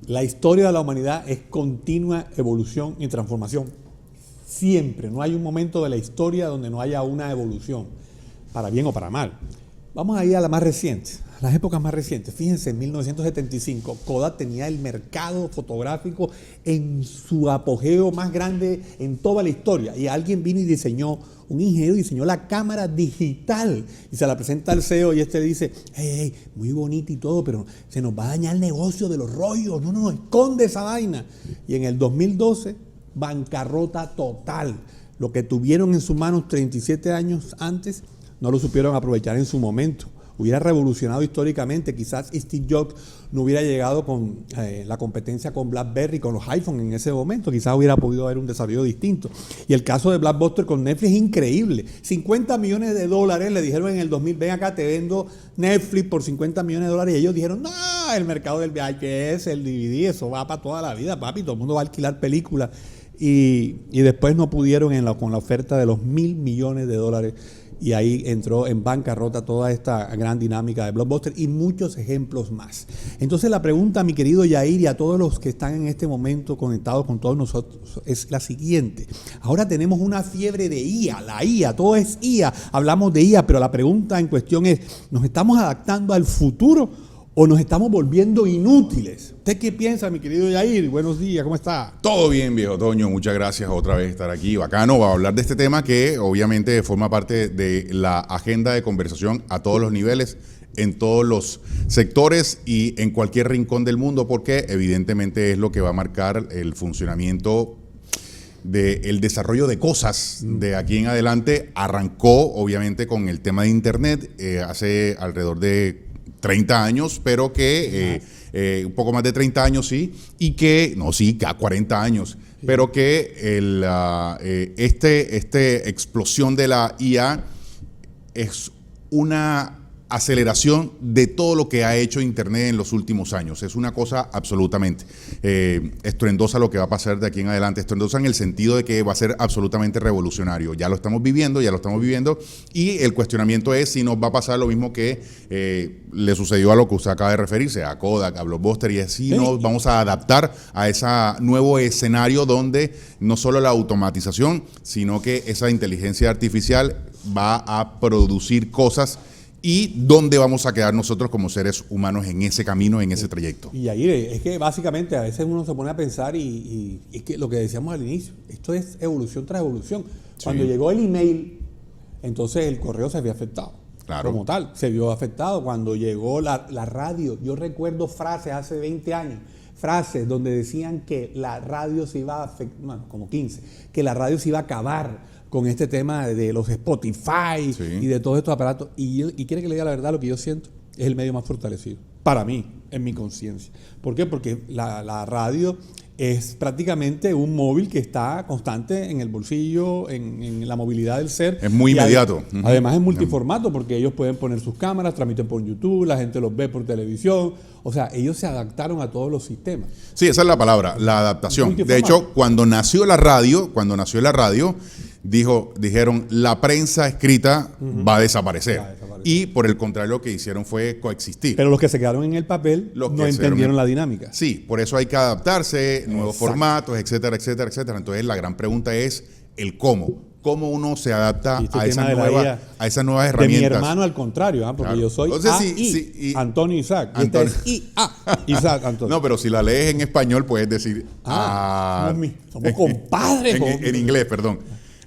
La historia de la humanidad es continua evolución y transformación. Siempre, no hay un momento de la historia donde no haya una evolución, para bien o para mal. Vamos a ir a la más reciente, a las épocas más recientes. Fíjense, en 1975, Kodak tenía el mercado fotográfico en su apogeo más grande en toda la historia. Y alguien vino y diseñó, un ingeniero diseñó la cámara digital y se la presenta al CEO y este dice, hey, muy bonita y todo, pero se nos va a dañar el negocio de los rollos, no, esconde esa vaina. Y en el 2012, bancarrota total. Lo que tuvieron en sus manos 37 años antes, no lo supieron aprovechar en su momento. Hubiera revolucionado históricamente. Quizás Steve Jobs no hubiera llegado con la competencia con BlackBerry, con los iPhones en ese momento. Quizás hubiera podido haber un desarrollo distinto. Y el caso de Blockbuster con Netflix es increíble. $50 millones le dijeron en el 2000, ven acá, te vendo Netflix por $50 millones. Y ellos dijeron, no, el mercado del VHS, el DVD, eso va para toda la vida, papi. Todo el mundo va a alquilar películas. Y después no pudieron con la oferta de los $1.000 millones. Y ahí entró en bancarrota toda esta gran dinámica de Blockbuster y muchos ejemplos más. Entonces la pregunta, mi querido Yair, y a todos los que están en este momento conectados con todos nosotros, es la siguiente. Ahora tenemos una fiebre de IA, la IA, todo es IA, hablamos de IA, pero la pregunta en cuestión es, ¿nos estamos adaptando al futuro o nos estamos volviendo inútiles? ¿Usted qué piensa, mi querido Yair? Buenos días, ¿cómo está? Todo bien, viejo Toño, muchas gracias otra vez estar aquí. Bacano, va a hablar de este tema que obviamente forma parte de la agenda de conversación a todos los niveles, en todos los sectores y en cualquier rincón del mundo, porque evidentemente es lo que va a marcar el funcionamiento del desarrollo de cosas de aquí en adelante. Arrancó obviamente con el tema de Internet hace alrededor de 30 años, pero que un poco más de 30 años, sí, y que, no, sí, que a 40 años, sí, pero que esta explosión de la IA es una aceleración de todo lo que ha hecho Internet en los últimos años. Es una cosa absolutamente estruendosa lo que va a pasar de aquí en adelante, estruendosa en el sentido de que va a ser absolutamente revolucionario. Ya lo estamos viviendo, y el cuestionamiento es si nos va a pasar lo mismo que le sucedió a lo que usted acaba de referirse, a Kodak, a Blockbuster, y así nos vamos a adaptar a ese nuevo escenario donde no solo la automatización, sino que esa inteligencia artificial va a producir cosas. ¿Y dónde vamos a quedar nosotros como seres humanos en ese camino, en ese trayecto? Y ahí es que básicamente a veces uno se pone a pensar y es que lo que decíamos al inicio, esto es evolución tras evolución. Sí. Cuando llegó el email, entonces el correo se había afectado. Claro. Como tal, se vio afectado. Cuando llegó la radio, yo recuerdo frases hace 20 años, frases donde decían que la radio se iba a afectar, bueno, como 15, que la radio se iba a acabar con este tema de los Spotify, sí, y de todos estos aparatos. Y quiere que le diga la verdad, lo que yo siento es el medio más fortalecido. Para mí, en mi conciencia. ¿Por qué? Porque la radio es prácticamente un móvil que está constante en el bolsillo, en la movilidad del ser. Es muy inmediato. Además es multiformato porque ellos pueden poner sus cámaras, transmiten por YouTube, la gente los ve por televisión. O sea, ellos se adaptaron a todos los sistemas. Sí, esa es la palabra, la adaptación. De hecho, cuando nació la radio, dijeron, la prensa escrita va a desaparecer. Y por el contrario, lo que hicieron fue coexistir. Pero los que se quedaron en el papel no entendieron la dinámica. Sí, por eso hay que adaptarse, nuevos formatos, etcétera, etcétera, etcétera. Entonces la gran pregunta es el cómo. ¿Cómo uno se adapta a esas nuevas herramientas? De mi hermano al contrario, porque claro, yo soy Antonio Isaac. Antonio. Isaac Antonio. No, pero si la lees en español puedes decir somos compadres. En inglés, perdón.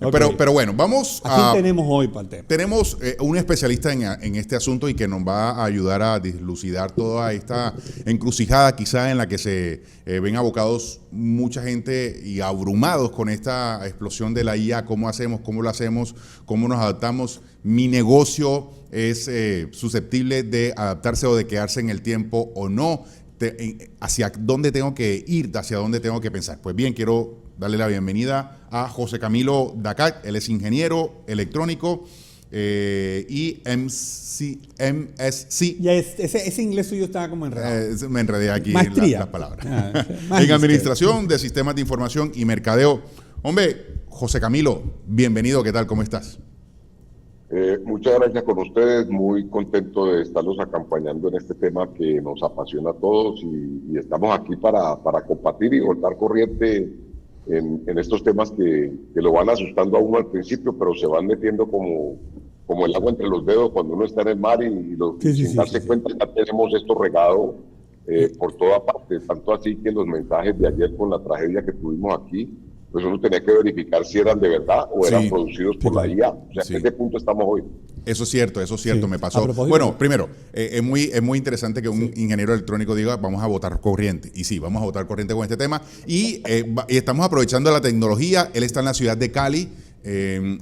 Okay. Pero bueno, vamos a... ¿A quién tenemos hoy para el tema? Tenemos un especialista en este asunto y que nos va a ayudar a dilucidar toda esta encrucijada quizá en la que se ven abocados mucha gente y abrumados con esta explosión de la IA. ¿Cómo hacemos? ¿Cómo lo hacemos? ¿Cómo nos adaptamos? Mi negocio es susceptible de adaptarse o de quedarse en el tiempo o no. ¿Hacia dónde tengo que ir? ¿Hacia dónde tengo que pensar? Pues bien, quiero darle la bienvenida a José Camilo Dacac. Él es ingeniero electrónico y MSc. Ya ese inglés suyo estaba como enredado. Me enredé aquí las palabras. En Administración de Sistemas de Información y Mercadeo. Hombre, José Camilo, bienvenido. ¿Qué tal? ¿Cómo estás? Muchas gracias con ustedes, muy contento de estarlos acompañando en este tema que nos apasiona a todos y estamos aquí para compartir y voltar corriente en estos temas que lo van asustando a uno al principio, pero se van metiendo como el agua entre los dedos cuando uno está en el mar sin darse cuenta ya tenemos esto regado por toda parte, tanto así que los mensajes de ayer con la tragedia que tuvimos aquí, pues uno tenía que verificar si eran de verdad o eran producidos por la IA. O sea, en este punto estamos hoy. Eso es cierto, me pasó. Bueno, primero, es muy interesante que un ingeniero electrónico diga, vamos a votar corriente. Y sí, vamos a votar corriente con este tema. Y estamos aprovechando la tecnología. Él está en la ciudad de Cali.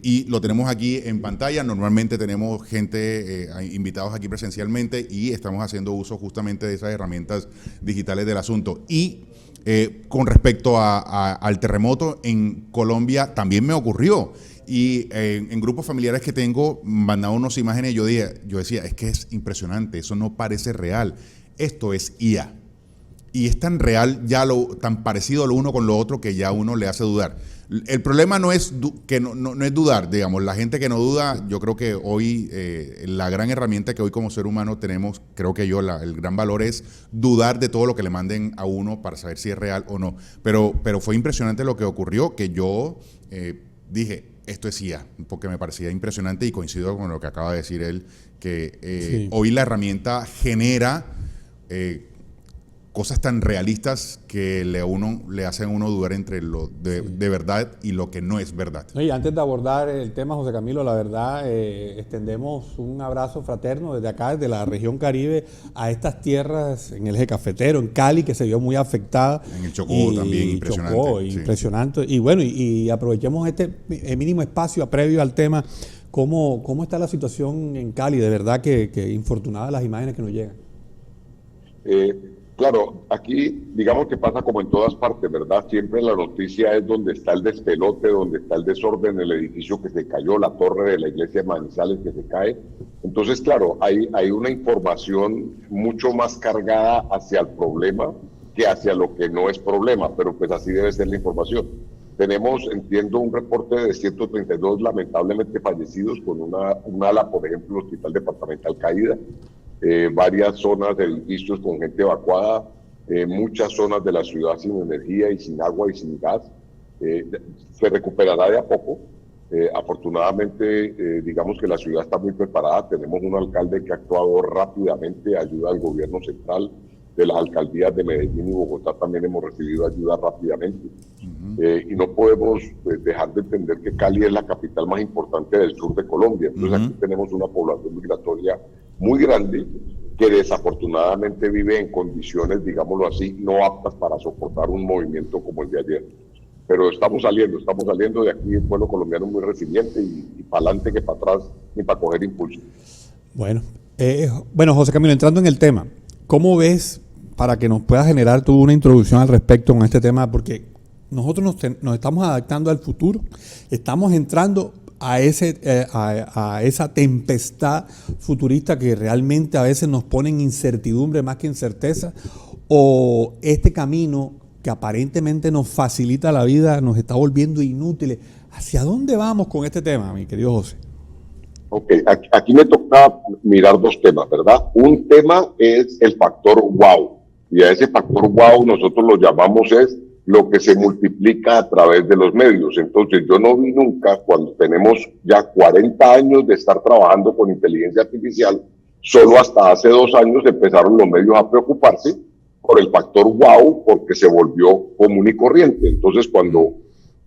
Y lo tenemos aquí en pantalla. Normalmente tenemos gente, invitados aquí presencialmente, y estamos haciendo uso justamente de esas herramientas digitales del asunto. Y con respecto al terremoto en Colombia, también me ocurrió. Y en grupos familiares que tengo, mandaban unas imágenes y yo decía, es que es impresionante, eso no parece real. Esto es IA. Y es tan real, tan parecido lo uno con lo otro, que ya uno le hace dudar. El problema no es no es dudar, digamos, la gente que no duda, yo creo que hoy la gran herramienta que hoy como ser humano tenemos, creo que el gran valor es dudar de todo lo que le manden a uno para saber si es real o no. Pero fue impresionante lo que ocurrió, que yo dije, esto es IA, porque me parecía impresionante y coincido con lo que acaba de decir él, que hoy la herramienta genera cosas tan realistas que le hacen a uno dudar entre lo de verdad y lo que no es verdad. Y antes de abordar el tema, José Camilo, la verdad, extendemos un abrazo fraterno desde acá, desde la región Caribe, a estas tierras en el eje cafetero, en Cali, que se vio muy afectada. En el Chocó también, impresionante. Chocó, impresionante. Y bueno, y aprovechemos este mínimo espacio previo al tema. ¿Cómo está la situación en Cali? De verdad que infortunadas las imágenes que nos llegan. Claro, aquí digamos que pasa como en todas partes, ¿verdad? Siempre la noticia es donde está el despelote, donde está el desorden, el edificio que se cayó, la torre de la iglesia de Manizales que se cae. Entonces, claro, hay una información mucho más cargada hacia el problema que hacia lo que no es problema, pero pues así debe ser la información. Tenemos, entiendo, un reporte de 132 lamentablemente fallecidos con un ala, por ejemplo, el Hospital Departamental caída. Varias zonas de edificios con gente evacuada, muchas zonas de la ciudad sin energía y sin agua y sin gas. Se recuperará de a poco. Afortunadamente, digamos que la ciudad está muy preparada. Tenemos un alcalde que ha actuado rápidamente, ayuda al gobierno central. De las alcaldías de Medellín y Bogotá también hemos recibido ayuda rápidamente. Y no podemos dejar de entender que Cali es la capital más importante del sur de Colombia. Entonces aquí tenemos una población migratoria muy grande que desafortunadamente vive en condiciones, digámoslo así, no aptas para soportar un movimiento como el de ayer. Pero estamos saliendo de aquí, el pueblo colombiano muy resiliente y para adelante que para atrás ni para coger impulso. Bueno, José Camilo, entrando en el tema, ¿cómo ves, para que nos puedas generar tú una introducción al respecto con este tema? Porque nosotros nos estamos adaptando al futuro, estamos entrando a esa tempestad futurista que realmente a veces nos pone en incertidumbre más que en certeza, o este camino que aparentemente nos facilita la vida nos está volviendo inútiles. ¿Hacia dónde vamos con este tema, mi querido José? Ok, aquí me toca mirar dos temas, ¿verdad? Un tema es el factor wow, y a ese factor wow nosotros lo llamamos es lo que se multiplica a través de los medios. Entonces yo no vi nunca, cuando tenemos ya 40 años de estar trabajando con inteligencia artificial, solo hasta hace 2 años empezaron los medios a preocuparse por el factor wow, porque se volvió común y corriente. Entonces cuando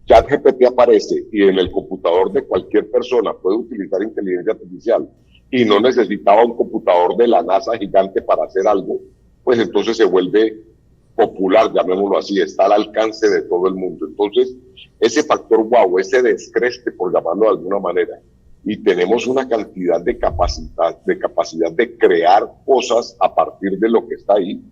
ChatGPT aparece y en el computador de cualquier persona puede utilizar inteligencia artificial y no necesitaba un computador de la NASA gigante para hacer algo, pues entonces se vuelve popular, llamémoslo así, está al alcance de todo el mundo. Entonces, ese factor wow, ese descreste, por llamarlo de alguna manera, y tenemos una cantidad de capacidad de crear cosas a partir de lo que está ahí,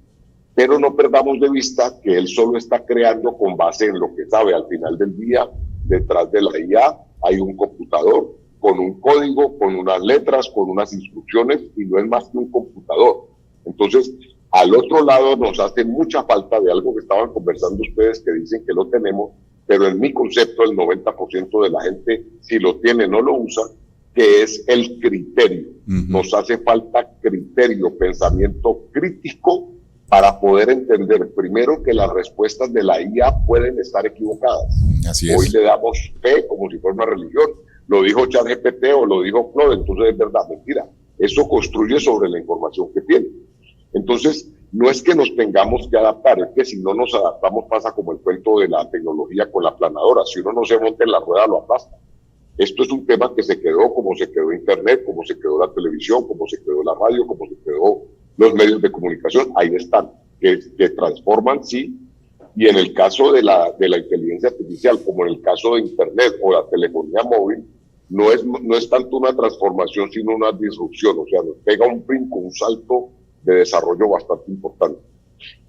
pero no perdamos de vista que él solo está creando con base en lo que sabe. Al final del día, detrás de la IA hay un computador con un código, con unas letras, con unas instrucciones, y no es más que un computador. Entonces, al otro lado nos hace mucha falta de algo que estaban conversando ustedes, que dicen que lo tenemos, pero en mi concepto el 90% de la gente, si lo tiene, no lo usa, que es el criterio. Uh-huh. Nos hace falta criterio, pensamiento crítico para poder entender primero que las respuestas de la IA pueden estar equivocadas. Así es. Hoy le damos fe como si fuera una religión. Lo dijo ChatGPT o lo dijo Claude, entonces es verdad, mentira. Eso construye sobre la información que tiene. Entonces, no es que nos tengamos que adaptar, es que si no nos adaptamos pasa como el cuento de la tecnología con la planadora. Si uno no se monta en la rueda, lo aplasta. Esto es un tema que se quedó como se quedó Internet, como se quedó la televisión, como se quedó la radio, como se quedó los medios de comunicación. Ahí están, que transforman, sí. Y en el caso de la inteligencia artificial, como en el caso de Internet o la telefonía móvil, no es tanto una transformación, sino una disrupción. O sea, nos pega un brinco, un salto de desarrollo bastante importante.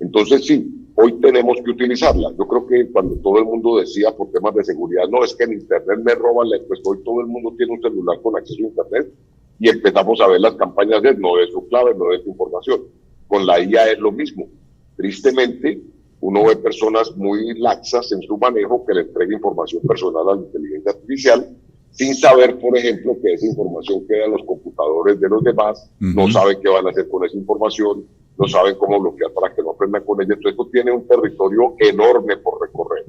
Entonces, sí, hoy tenemos que utilizarla. Yo creo que cuando todo el mundo decía por temas de seguridad, no, es que en Internet me roban, pues hoy todo el mundo tiene un celular con acceso a Internet y empezamos a ver las campañas de no de su clave, no de su información. Con la IA es lo mismo. Tristemente, uno ve personas muy laxas en su manejo que le entrega información personal a la inteligencia artificial sin saber, por ejemplo, que esa información queda en los computadores de los demás, no saben qué van a hacer con esa información, no saben cómo bloquear para que no aprendan con ella. Entonces, esto tiene un territorio enorme por recorrer.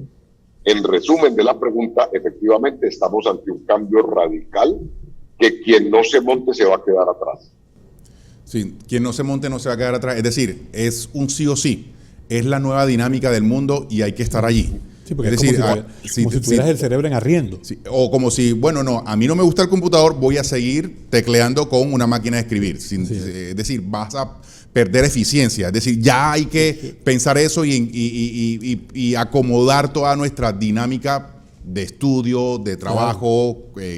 En resumen de la pregunta, efectivamente estamos ante un cambio radical que quien no se monte se va a quedar atrás. Sí, quien no se monte no se va a quedar atrás. Es decir, es un sí o sí. Es la nueva dinámica del mundo y hay que estar allí. Sí, porque es decir, como si tuvieras el cerebro en arriendo. Sí, o como si, bueno, no, a mí no me gusta el computador, voy a seguir tecleando con una máquina de escribir. Es decir, vas a perder eficiencia. Es decir, ya hay que pensar eso y acomodar toda nuestra dinámica de estudio, de trabajo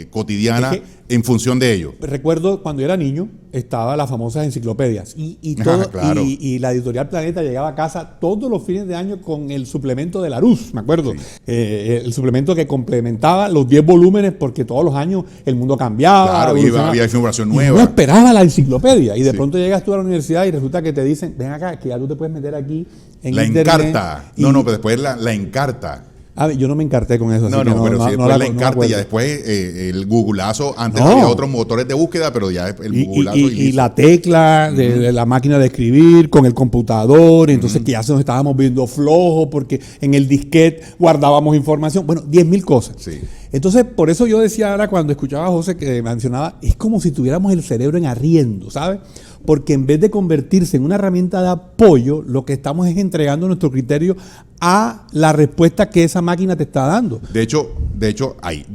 cotidiana en función de ello. Recuerdo cuando era niño, estaba las famosas enciclopedias y la editorial Planeta llegaba a casa todos los fines de año con el suplemento de Larousse, me acuerdo. Sí. El suplemento que complementaba los 10 volúmenes porque todos los años el mundo cambiaba. Claro, había información nueva. No esperaba la enciclopedia y de pronto llegas tú a la universidad y resulta que te dicen, ven acá, que ya tú te puedes meter aquí en la internet. Encarta. Pero después la encarta. A ver, yo no me encarté con eso. Pero sí, después la encarta y ya después el googlazo. Antes había otros motores de búsqueda, pero ya el googlazo. Y la tecla de la máquina de escribir con el computador. Entonces que ya se nos estábamos viendo flojos porque en el disquete guardábamos información. Bueno, 10.000 cosas. Sí. Entonces, por eso yo decía ahora cuando escuchaba a José que mencionaba, es como si tuviéramos el cerebro en arriendo, ¿sabes? Porque en vez de convertirse en una herramienta de apoyo, lo que estamos es entregando nuestro criterio a la respuesta que esa máquina te está dando. De hecho,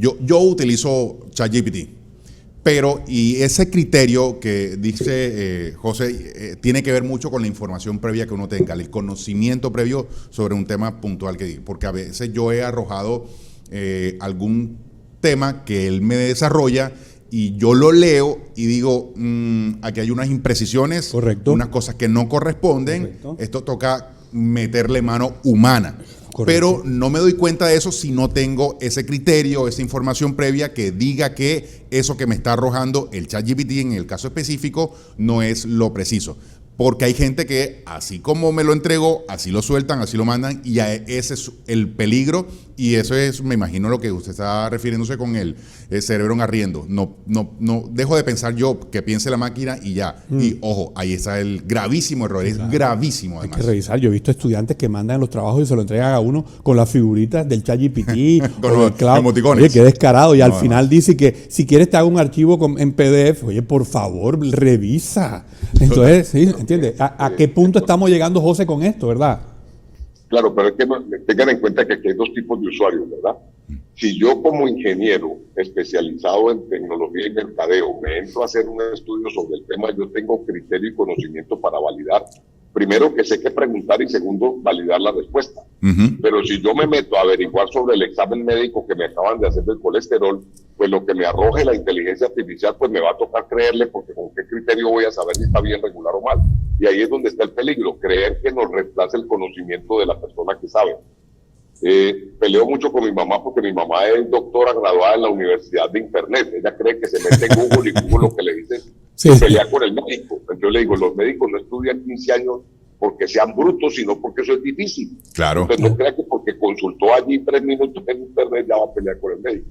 yo utilizo ChatGPT, pero y ese criterio que dice José tiene que ver mucho con la información previa que uno tenga, el conocimiento previo sobre un tema puntual que diga, porque a veces yo he arrojado algún tema que él me desarrolla y yo lo leo y digo, aquí hay unas imprecisiones, correcto, unas cosas que no corresponden, correcto, esto toca meterle mano humana. Correcto. Pero no me doy cuenta de eso si no tengo ese criterio, esa información previa que diga que eso que me está arrojando el ChatGPT en el caso específico no es lo preciso. Porque hay gente que así como me lo entregó, así lo sueltan, así lo mandan y ese es el peligro y eso es, me imagino, lo que usted está refiriéndose con el cerebro en arriendo. No dejo de pensar yo que piense la máquina y ya. Y ojo, ahí está el gravísimo error, claro, es gravísimo además. Hay que revisar, yo he visto estudiantes que mandan los trabajos y se lo entregan a uno con las figuritas del ChatGPT con los emoticones. Oye, qué descarado. Y al final dice que si quieres te hago un archivo en PDF. Oye, por favor, revisa. Entonces, sí, ¿entiendes? ¿A qué punto estamos llegando, José, con esto, verdad? Claro, pero es que tengan en cuenta que aquí hay dos tipos de usuarios, ¿verdad? Si yo como ingeniero especializado en tecnología y mercadeo me entro a hacer un estudio sobre el tema, yo tengo criterio y conocimiento para validar. Primero, que sé qué preguntar y segundo, validar la respuesta. Pero si yo me meto a averiguar sobre el examen médico que me acaban de hacer del colesterol, pues lo que me arroje la inteligencia artificial, pues me va a tocar creerle porque con qué criterio voy a saber si está bien, regular o mal. Y ahí es donde está el peligro, creer que nos reemplace el conocimiento de la persona que sabe. Peleo mucho con mi mamá porque mi mamá es doctora graduada en la Universidad de Internet. Ella cree que se mete en Google y Google lo que le dice es pelear con el médico. Entonces yo le digo, los médicos no estudian 15 años porque sean brutos, sino porque eso es difícil. Claro. Entonces no crea que porque consultó allí 3 minutos en Internet ya va a pelear con el médico.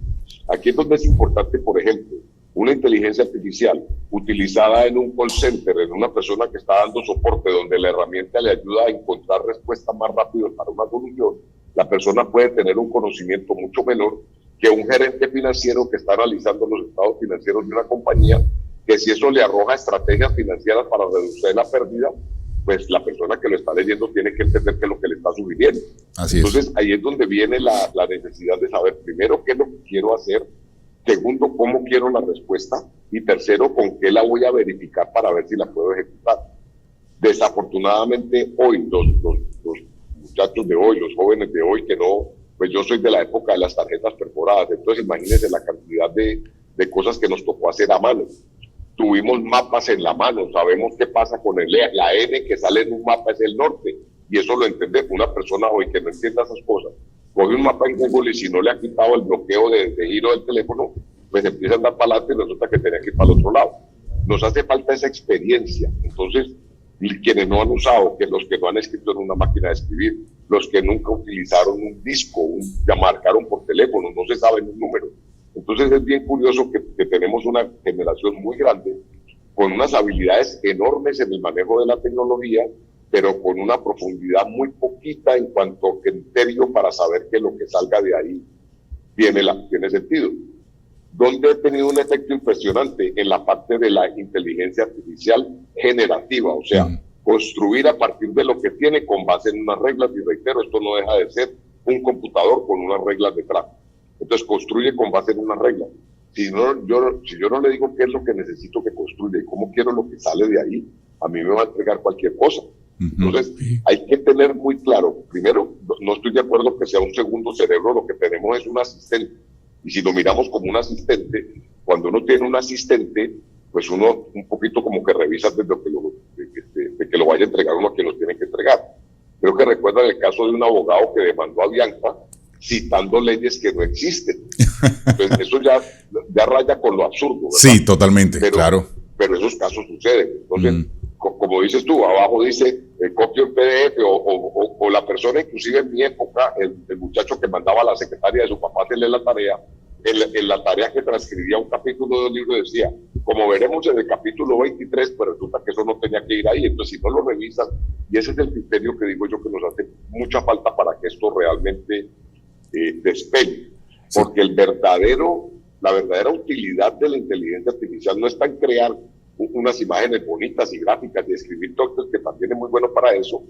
Aquí es donde es importante, por ejemplo, una inteligencia artificial utilizada en un call center, en una persona que está dando soporte, donde la herramienta le ayuda a encontrar respuestas más rápido para una solución, la persona puede tener un conocimiento mucho menor que un gerente financiero que está analizando los estados financieros de una compañía, que si eso le arroja estrategias financieras para reducir la pérdida, pues la persona que lo está leyendo tiene que entender qué es lo que le está sugiriendo. Entonces, ahí es donde viene la necesidad de saber, primero, qué es lo que quiero hacer, segundo, cómo quiero la respuesta, y tercero, con qué la voy a verificar para ver si la puedo ejecutar. Desafortunadamente, hoy, los muchachos de hoy, los jóvenes de hoy, que no, pues yo soy de la época de las tarjetas perforadas, entonces imagínense la cantidad de cosas que nos tocó hacer a mano. Tuvimos mapas en la mano, sabemos qué pasa con la N que sale en un mapa es el norte, y eso lo entiende una persona hoy que no entienda esas cosas. Coge un mapa en Google y si no le ha quitado el bloqueo de giro del teléfono, pues empieza a andar para adelante y resulta que tenía que ir para el otro lado. Nos hace falta esa experiencia. Entonces, quienes no han usado, que los que no han escrito en una máquina de escribir, los que nunca utilizaron un disco, ya marcaron por teléfono, no se saben un número. Entonces es bien curioso que tenemos una generación muy grande con unas habilidades enormes en el manejo de la tecnología, pero con una profundidad muy poquita en cuanto a criterio para saber que lo que salga de ahí tiene sentido. ¿Dónde he tenido un efecto impresionante? En la parte de la inteligencia artificial generativa, o sea, construir a partir de lo que tiene con base en unas reglas, y reitero, esto no deja de ser un computador con unas reglas detrás. Entonces construye con base en unas reglas. Si yo no le digo qué es lo que necesito que construya y cómo quiero lo que sale de ahí, a mí me va a entregar cualquier cosa. Entonces, hay que tener muy claro, primero, no estoy de acuerdo que sea un segundo cerebro, lo que tenemos es un asistente. Y si lo miramos como un asistente, cuando uno tiene un asistente, pues uno un poquito como que revisa desde que lo vaya a entregar uno a quien lo tiene que entregar. Creo que recuerdan el caso de un abogado que demandó a Bianca citando leyes que no existen. Entonces, eso ya raya con lo absurdo, ¿verdad? Sí, totalmente, claro. Pero esos casos suceden. Entonces, como dices tú, abajo dice copio en PDF o la persona, inclusive en mi época, el muchacho que mandaba a la secretaria de su papá hacerle la tarea, en la tarea que transcribía un capítulo del libro decía, como veremos en el capítulo 23, pero resulta que eso no tenía que ir ahí. Entonces, si no lo revisan, y ese es el criterio que digo yo que nos hace mucha falta para que esto realmente despegue. Porque la verdadera utilidad de la inteligencia artificial no está en crear unas imágenes bonitas y gráficas y escribir textos, que también es muy bueno para eso,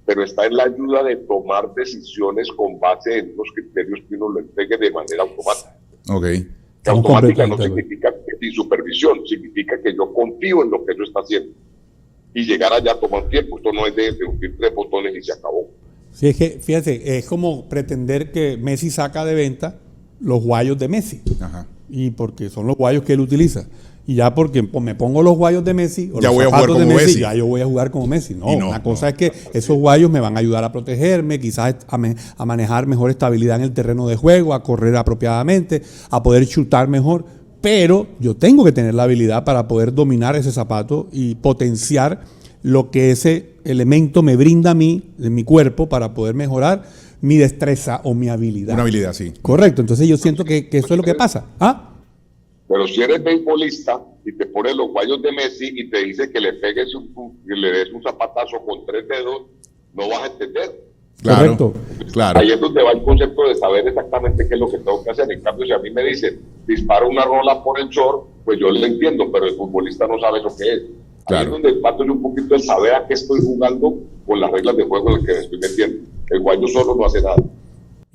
pero está en la ayuda de tomar decisiones con base en los criterios que uno lo entregue de manera automática. Okay. Que automática no significa sin supervisión, significa que yo confío en lo que yo está haciendo. Y llegar allá toma un tiempo, esto no es de unir 3 botones y se acabó. Sí, es que, fíjate, es como pretender que Messi saca de venta los guayos de Messi. Ajá. Y porque son los guayos que él utiliza. Y ya porque me pongo los guayos de Messi o ya los zapatos de Messi, Messi, ya yo voy a jugar como Messi. No, una cosa es que esos guayos me van a ayudar a protegerme, quizás a manejar mejor estabilidad en el terreno de juego, a correr apropiadamente, a poder chutar mejor. Pero yo tengo que tener la habilidad para poder dominar ese zapato y potenciar lo que ese elemento me brinda a mí, de mi cuerpo, para poder mejorar mi destreza o mi habilidad. Una habilidad, sí. Correcto. Entonces yo siento que eso es lo que pasa. ¿Ah? Pero si eres beisbolista y te pones los guayos de Messi y te dice que le pegues que le des un zapatazo con 3 dedos, no vas a entender. Claro, correcto. Claro. Ahí es donde va el concepto de saber exactamente qué es lo que tengo que hacer. En cambio, si a mí me dicen, dispara una rola por el short, pues yo le entiendo, pero el futbolista no sabe lo que es. Claro. Ahí es donde parto yo un poquito el saber a qué estoy jugando con las reglas de juego en las que me estoy metiendo. El guayo solo no hace nada.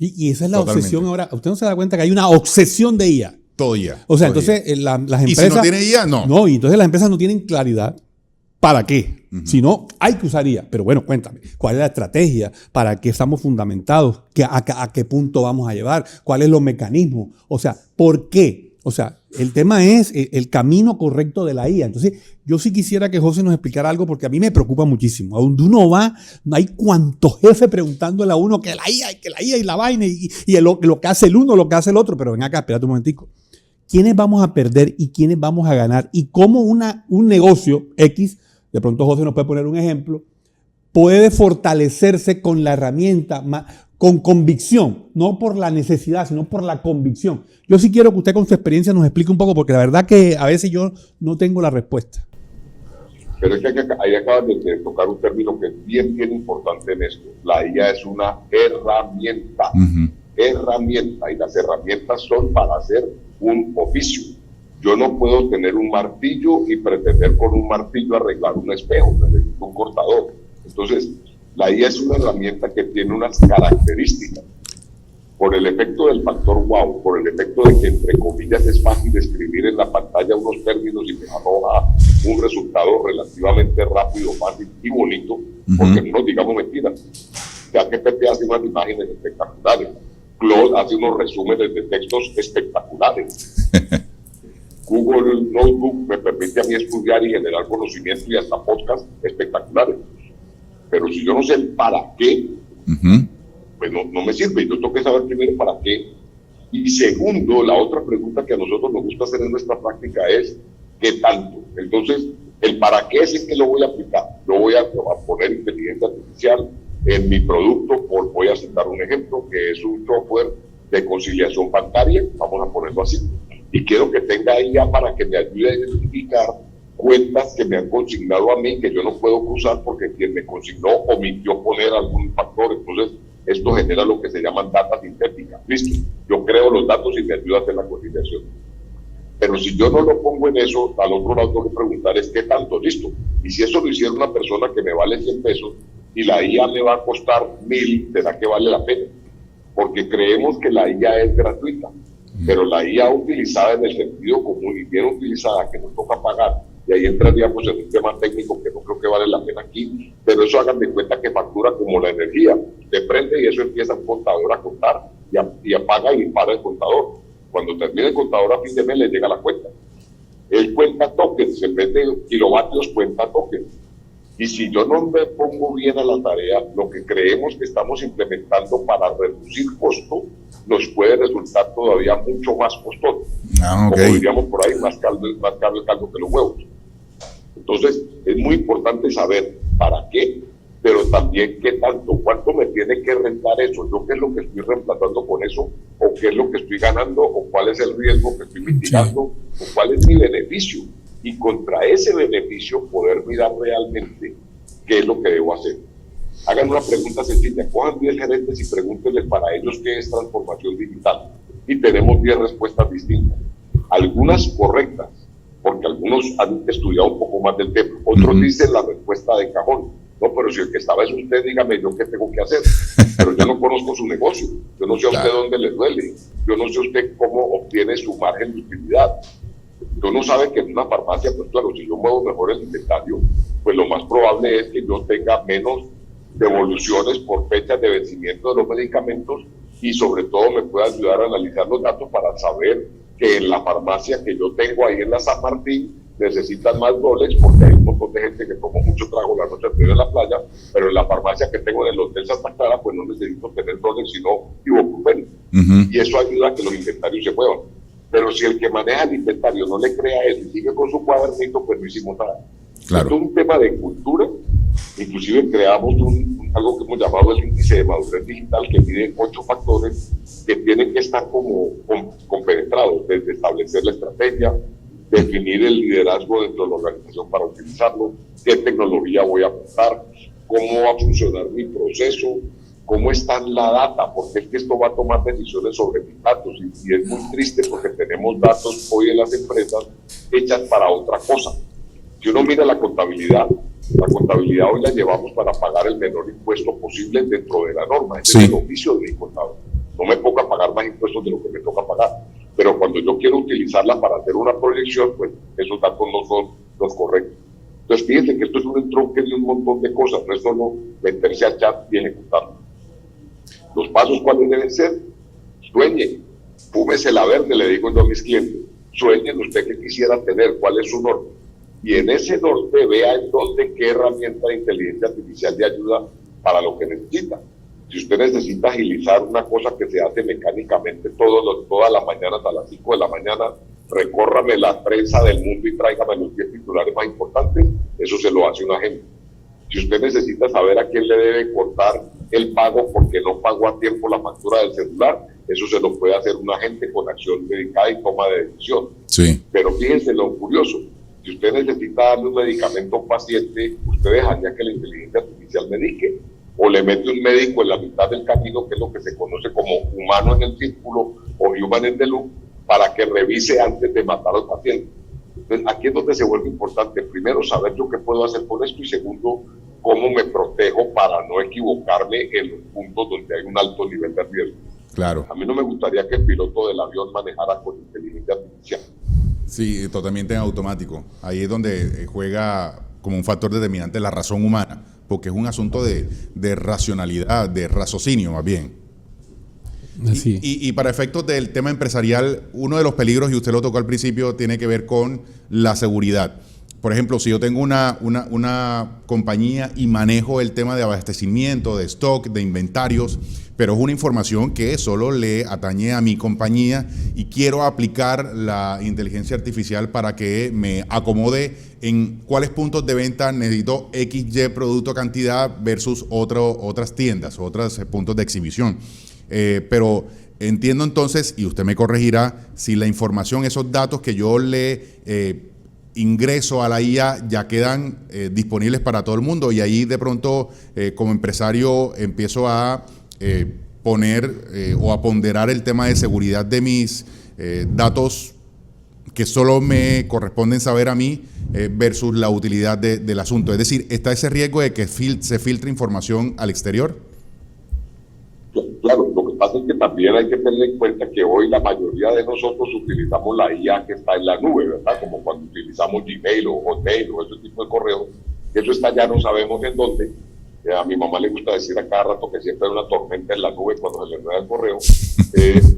Y esa es la obsesión ahora. ¿Usted no se da cuenta que hay una obsesión de IA? Todo IA. O sea, entonces las empresas... ¿Y si no tiene IA? No. No, y entonces las empresas no tienen claridad para qué. Si no, hay que usar IA. Pero bueno, cuéntame, ¿cuál es la estrategia? ¿Para qué estamos fundamentados? ¿A qué punto vamos a llevar? ¿Cuáles los mecanismos? O sea, ¿por qué? O sea, el tema es el camino correcto de la IA. Entonces, yo sí quisiera que José nos explicara algo porque a mí me preocupa muchísimo. A donde uno va, no hay cuantos jefes preguntándole a uno que la IA y la vaina y lo que hace el uno, lo que hace el otro. Pero ven acá, espérate un momentico. ¿Quiénes vamos a perder y quiénes vamos a ganar? Y cómo un negocio X, de pronto José nos puede poner un ejemplo, puede fortalecerse con la herramienta, con convicción, no por la necesidad, sino por la convicción. Yo sí quiero que usted con su experiencia nos explique un poco, porque la verdad que a veces yo no tengo la respuesta. Pero es que ahí acabas de tocar un término que es bien importante en esto. La IA es una herramienta, herramienta, y las herramientas son para hacer un oficio. Yo no puedo tener un martillo y pretender con un martillo arreglar un espejo, necesito un cortador. Entonces, la IA es una herramienta que tiene unas características. Por el efecto del factor wow, por el efecto de que, entre comillas, es fácil escribir en la pantalla unos términos y me arroja un resultado relativamente rápido, fácil y bonito, porque no nos digamos mentiras. ChatGPT hace unas imágenes espectaculares. Claude hace unos resúmenes de textos espectaculares. Google Notebook me permite a mí estudiar y generar conocimiento y hasta podcasts espectaculares. Pero si yo no sé el para qué, pues no me sirve. Yo tengo que saber primero para qué. Y segundo, la otra pregunta que a nosotros nos gusta hacer en nuestra práctica es ¿qué tanto? Entonces, el para qué es el que lo voy a aplicar. Yo voy a poner inteligencia artificial en mi producto, voy a citar un ejemplo, que es un software de conciliación bancaria, vamos a ponerlo así, y quiero que tenga IA para que me ayude a identificar cuentas que me han consignado a mí, que yo no puedo cruzar porque quien me consignó omitió poner algún factor. Entonces, esto genera lo que se llaman data sintética. Listo, yo creo los datos y me ayuda a hacer la conciliación. Pero si yo no lo pongo en eso, al otro lado tengo que preguntar es qué tanto, listo. Y si eso lo hiciera una persona que me vale 100 pesos y la IA me va a costar 1,000, ¿será que vale la pena? Porque creemos que la IA es gratuita, pero la IA utilizada en el sentido común y bien utilizada, que nos toca pagar, y ahí entraríamos en un tema técnico que no creo que vale la pena aquí, pero eso hagan de cuenta que factura como la energía. Usted prende y eso empieza un contador a contar, y apaga y para el contador. Cuando termine el contador a fin de mes le llega la cuenta. Él cuenta tokens, en vez de kilovatios cuenta tokens. Y si yo no me pongo bien a la tarea, lo que creemos que estamos implementando para reducir costo, nos puede resultar todavía mucho más costoso. Como diríamos por ahí, más caro el caldo que los huevos. Entonces, es muy importante saber para qué, pero también qué tanto, cuánto me tiene que rentar eso, yo qué es lo que estoy reemplazando con eso, o qué es lo que estoy ganando, o cuál es el riesgo que estoy mitigando, o cuál es mi beneficio. Y contra ese beneficio poder mirar realmente qué es lo que debo hacer. Hagan una pregunta sencilla, cojan 10 gerentes y pregúntenles para ellos qué es transformación digital. Y tenemos 10 respuestas distintas. Algunas correctas, porque algunos han estudiado un poco más del tema. Otros dicen la respuesta de cajón. No, pero si el que estaba es usted, dígame yo qué tengo que hacer. Pero yo no conozco su negocio. Yo no sé a usted dónde le duele. Yo no sé usted cómo obtiene su margen de utilidad. Yo no sabe que en una farmacia, pues claro, si yo muevo mejor el inventario, pues lo más probable es que yo tenga menos devoluciones por fechas de vencimiento de los medicamentos y sobre todo me pueda ayudar a analizar los datos para saber que en la farmacia que yo tengo ahí en la San Martín necesitan más Dolex porque hay un montón de gente que tomó mucho trago la noche anterior en la playa, pero en la farmacia que tengo en el Hotel Santa Clara pues no necesito tener Dolex sino ibuprofeno. Y eso ayuda a que los inventarios se muevan. Pero si el que maneja el inventario no le crea eso y sigue con su cuadernito, pues no hicimos nada. Claro. Esto es un tema de cultura. Inclusive creamos algo que hemos llamado el índice de madurez digital, que mide 8 factores que tienen que estar como compenetrados, desde establecer la estrategia, definir el liderazgo dentro de la organización para utilizarlo, qué tecnología voy a aportar, cómo va a funcionar mi proceso, cómo está en la data, porque es que esto va a tomar decisiones sobre mis datos y es muy triste porque tenemos datos hoy en las empresas hechas para otra cosa. Si uno mira la contabilidad hoy la llevamos para pagar el menor impuesto posible dentro de la norma. Ese es el oficio de mi contador. No me toca pagar más impuestos de lo que me toca pagar. Pero cuando yo quiero utilizarla para hacer una proyección, pues esos datos no son los correctos. Entonces fíjense que esto es un entronque de un montón de cosas. No es solo meterse al chat y ejecutarlo. Los pasos, ¿cuáles deben ser? Sueñen, fúmese la verde, le digo yo a mis clientes. Sueñen usted qué quisiera tener, cuál es su norte. Y en ese norte vea en dónde qué herramienta de inteligencia artificial le ayuda para lo que necesita. Si usted necesita agilizar una cosa que se hace mecánicamente todas las mañanas a las 5 de la mañana, recórrame la prensa del mundo y tráigame los 10 titulares más importantes, eso se lo hace un agente. Si usted necesita saber a quién le debe cortar el pago porque no pagó a tiempo la factura del celular. Eso se lo puede hacer un agente con acción dedicada y toma de decisión. Sí. Pero fíjense lo curioso. Si usted necesita darle un medicamento a un paciente, usted dejaría que la inteligencia artificial medique, o le mete un médico en la mitad del camino, que es lo que se conoce como humano en el círculo o human in the loop, para que revise antes de matar al paciente. Entonces, aquí es donde se vuelve importante, primero, saber yo qué puedo hacer con esto, y segundo, cómo me protejo para no equivocarme en los puntos donde hay un alto nivel de riesgo. Claro. A mí no me gustaría que el piloto del avión manejara con inteligencia artificial. Sí, totalmente en automático. Ahí es donde juega como un factor determinante la razón humana, porque es un asunto de racionalidad, de raciocinio más bien. Así. Y para efectos del tema empresarial, uno de los peligros, y usted lo tocó al principio, tiene que ver con la seguridad. Por ejemplo, si yo tengo una compañía y manejo el tema de abastecimiento, de stock, de inventarios, pero es una información que solo le atañe a mi compañía y quiero aplicar la inteligencia artificial para que me acomode en cuáles puntos de venta necesito XY producto cantidad versus otras tiendas, otros puntos de exhibición. Pero entiendo entonces, y usted me corregirá, si la información, esos datos que yo le ingreso a la IA ya quedan disponibles para todo el mundo, y ahí de pronto como empresario empiezo a poner o a ponderar el tema de seguridad de mis datos que solo me corresponden saber a mí versus la utilidad del asunto. Es decir, ¿está ese riesgo de que se filtre información al exterior? Claro, lo que pasa es que también hay que tener en cuenta que hoy la mayoría de nosotros utilizamos la IA que está en la nube, ¿verdad? Como cuando utilizamos Gmail o Hotmail o ese tipo de correos, que eso está ya no sabemos en dónde. A mi mamá le gusta decir a cada rato que siempre hay una tormenta en la nube cuando se le enreda el correo,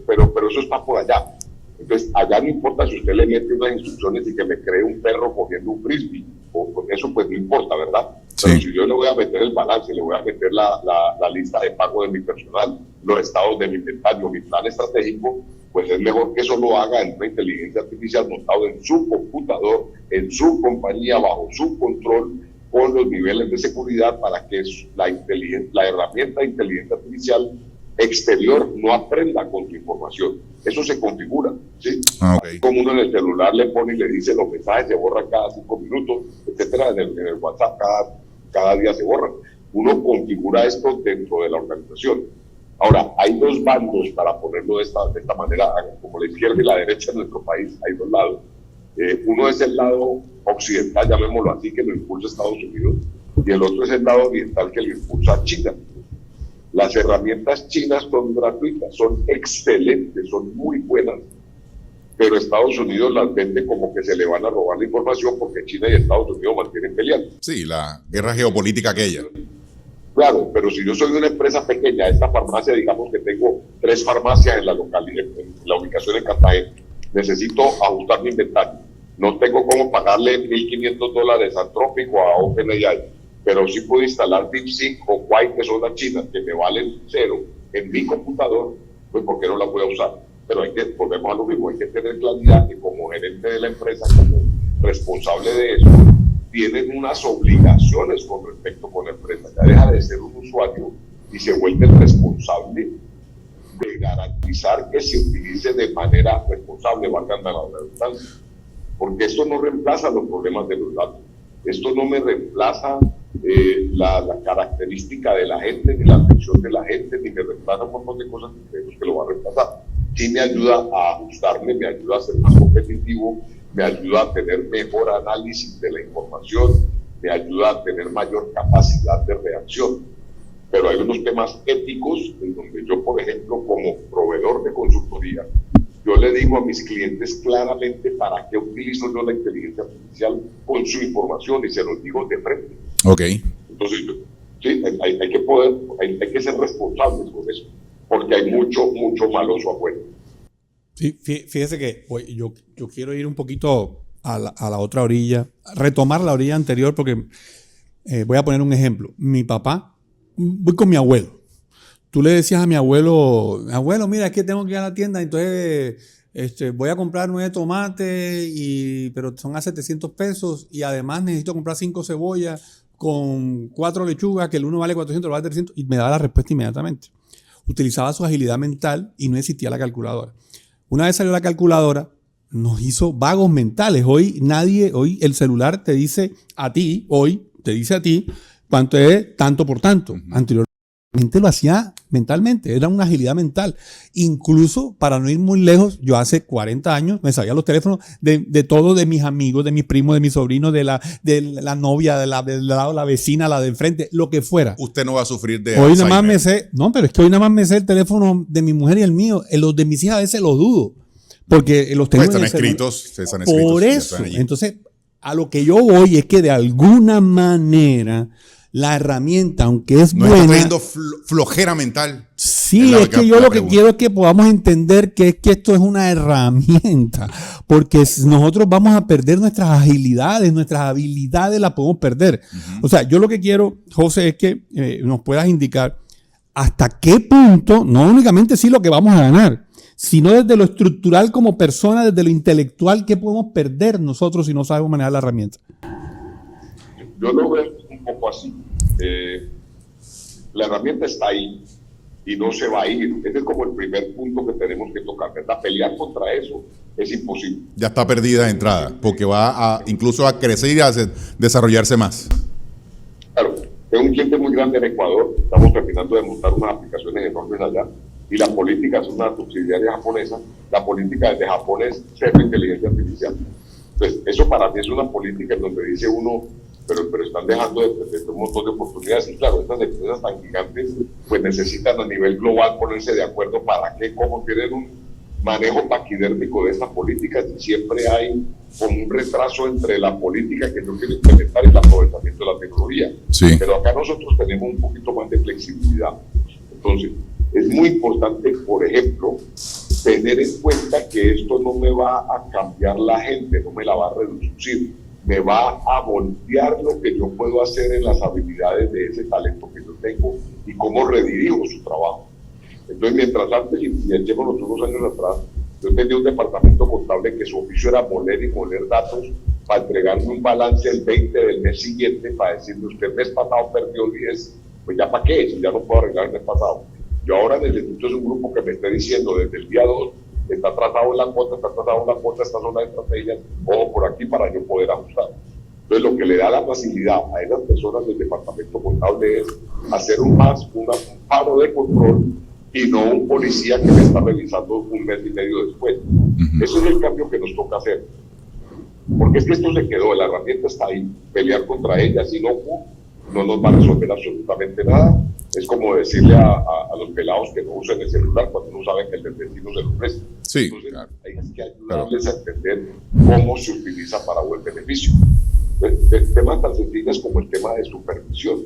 pero eso está por allá. Entonces, allá no importa si usted le mete unas instrucciones y que me cree un perro cogiendo un frisbee, o con eso pues no importa, ¿verdad? Pero Sí. si yo le voy a meter el balance, le voy a meter la lista de pago de mi personal, los estados de mi inventario, mi plan estratégico, pues es mejor que eso lo haga en una inteligencia artificial montado en su computador, en su compañía, bajo su control, con los niveles de seguridad, para que la herramienta de inteligencia artificial exterior no aprenda con tu información. Eso se configura, ¿sí? Okay. Como uno en el celular le pone y le dice los mensajes se borran cada 5 minutos, etcétera, en el WhatsApp cada día se borran. Uno configura esto dentro de la organización. Ahora, hay dos bandos, para ponerlo de esta manera, como la izquierda y la derecha en nuestro país, hay dos lados. Uno es el lado occidental, llamémoslo así, que lo impulsa Estados Unidos, y el otro es el lado oriental, que lo impulsa China. Las herramientas chinas son gratuitas, son excelentes, son muy buenas, pero Estados Unidos las vende como que se le van a robar la información, porque China y Estados Unidos mantienen peleando. Sí, la guerra geopolítica aquella. Claro, pero si yo soy una empresa pequeña, esta farmacia, digamos que tengo 3 farmacias en la localidad, en la ubicación en Cartagena, necesito ajustar mi inventario. No tengo cómo pagarle $1,500 a Anthropic o a OpenAI, pero sí puedo instalar DeepSeek o Quai, que son las chinas, que me valen 0 en mi computador, pues ¿por qué no la voy a usar? Pero volvemos a lo mismo, hay que tener claridad que como gerente de la empresa, como responsable de eso, tienen unas obligaciones con respecto con la empresa. Ya deja de ser un usuario y se vuelve el responsable de garantizar que se utilice de manera responsable, valga la redundancia. Porque esto no reemplaza los problemas de los datos. Esto no me reemplaza la característica de la gente, ni la atención de la gente, ni me reemplaza un montón de cosas que creemos que lo va a reemplazar. Sí me ayuda a ajustarme, me ayuda a ser más competitivo, me ayuda a tener mejor análisis de la información, me ayuda a tener mayor capacidad de reacción. Pero hay unos temas éticos en donde yo, por ejemplo, como proveedor de consultoría, yo le digo a mis clientes claramente para qué utilizo yo la inteligencia artificial con su información, y se los digo de frente. Ok. Entonces, sí, hay que ser responsables con eso, porque hay mucho maloso afuera. Sí, fíjese que yo quiero ir un poquito a la otra orilla, retomar la orilla anterior, porque voy a poner un ejemplo. Mi papá, voy con mi abuelo. Tú le decías a mi abuelo, mira, es que tengo que ir a la tienda, entonces voy a comprar 9 tomates, pero son a 700 pesos, y además necesito comprar 5 cebollas. con 4 lechugas, que el uno vale 400, el otro vale 300, y me daba la respuesta inmediatamente. Utilizaba su agilidad mental y no existía la calculadora. Una vez salió la calculadora, nos hizo vagos mentales. Hoy el celular te dice a ti, cuánto es tanto por tanto. Anteriormente lo hacía mentalmente, era una agilidad mental. Incluso, para no ir muy lejos, yo hace 40 años me sabía los teléfonos de todos, de mis amigos, de mis primos, de mis sobrinos, de la novia, del lado, la vecina, la de enfrente, lo que fuera. Usted no va a sufrir de hoy Alzheimer. nada más me sé, no, pero es que hoy nada más me sé el teléfono de mi mujer y el mío. Los de mis hijas a veces los dudo, porque los tengo Pues están escritos. Por eso, entonces, a lo que yo voy es que de alguna manera la herramienta, aunque es buena, está trayendo flojera mental. Sí, es que yo lo que quiero es que podamos entender que esto es una herramienta, porque nosotros vamos a perder nuestras agilidades, nuestras habilidades las podemos perder. O sea, yo lo que quiero, José, es que nos puedas indicar hasta qué punto, no únicamente sí lo que vamos a ganar, sino desde lo estructural como persona, desde lo intelectual, qué podemos perder nosotros si no sabemos manejar la herramienta. Yo lo veo un poco así. La herramienta está ahí y no se va a ir. Ese es como el primer punto que tenemos que tocar, ¿verdad? Pelear contra eso es imposible. Ya está perdida de entrada, porque va incluso a crecer y a desarrollarse más. Claro, tengo un cliente muy grande en Ecuador, estamos terminando de montar unas aplicaciones enormes allá, y la política es una subsidiaria japonesa. La política desde Japón es cero inteligencia artificial. Entonces, eso para mí es una política en donde dice uno, pero están dejando de perder un montón de oportunidades. Y claro, estas empresas tan gigantes pues necesitan a nivel global ponerse de acuerdo para qué, cómo tienen un manejo taquidérmico de estas políticas, y siempre hay como un retraso entre la política que yo quiero implementar y el aprovechamiento de la tecnología. Sí. Pero acá nosotros tenemos un poquito más de flexibilidad. Entonces, es muy importante, por ejemplo, tener en cuenta que esto no me va a cambiar la gente, no me la va a reducir, me va a voltear lo que yo puedo hacer en las habilidades de ese talento que yo tengo y cómo redirijo su trabajo. Entonces, mientras antes, y echémonos unos años atrás, yo tenía un departamento contable que su oficio era moler y moler datos para entregarme un balance el 20 del mes siguiente, para decirle, usted el mes pasado perdió 10, pues ya para qué, si ya no puedo arreglar el mes pasado. Yo ahora necesito es un grupo que me esté diciendo desde el día 2, está atrasado en la cuota, estas son las estrategias, ojo por aquí para yo poder ajustar. Entonces, lo que le da la facilidad a esas personas del departamento contable es hacer un paro de control y no un policía que me está revisando un mes y medio después. Eso es el cambio que nos toca hacer. Porque es que esto se quedó, la herramienta está ahí, pelear contra ella, si no nos va a resolver absolutamente nada. Es como decirle a los pelados que no usen el celular cuando no saben que el del vecino se lo presta. Sí, entonces, claro. hay que ayudarles a entender cómo se utiliza para buen beneficio. Temas tan sencillos como el tema de supervisión.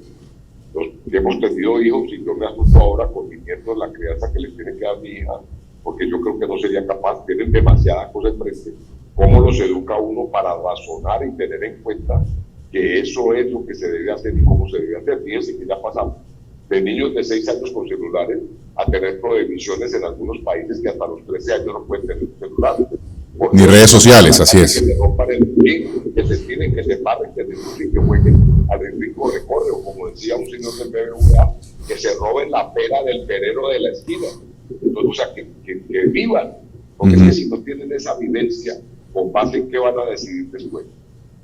Los que hemos tenido hijos, y yo me asusto ahora con mi nieto, la crianza que les tiene que dar mi hija, porque yo creo que no sería capaz, tienen demasiadas cosas enfrente. ¿Cómo los educa uno para razonar y tener en cuenta que eso es lo que se debe hacer y cómo se debe hacer? Fíjense que ya pasamos de niños de 6 años con celulares a tener prohibiciones en algunos países que hasta los 13 años no pueden tener celular. Ni redes sociales, así es. Que se rompan el ring, que se tiren, que se paren, que denuncien, que jueguen al rico recorre, o como decía un señor del BBVA, que se roben la pera del perero de la esquina. Entonces, o sea, que vivan, porque es que si no tienen esa vivencia, con base en qué van a decidir después.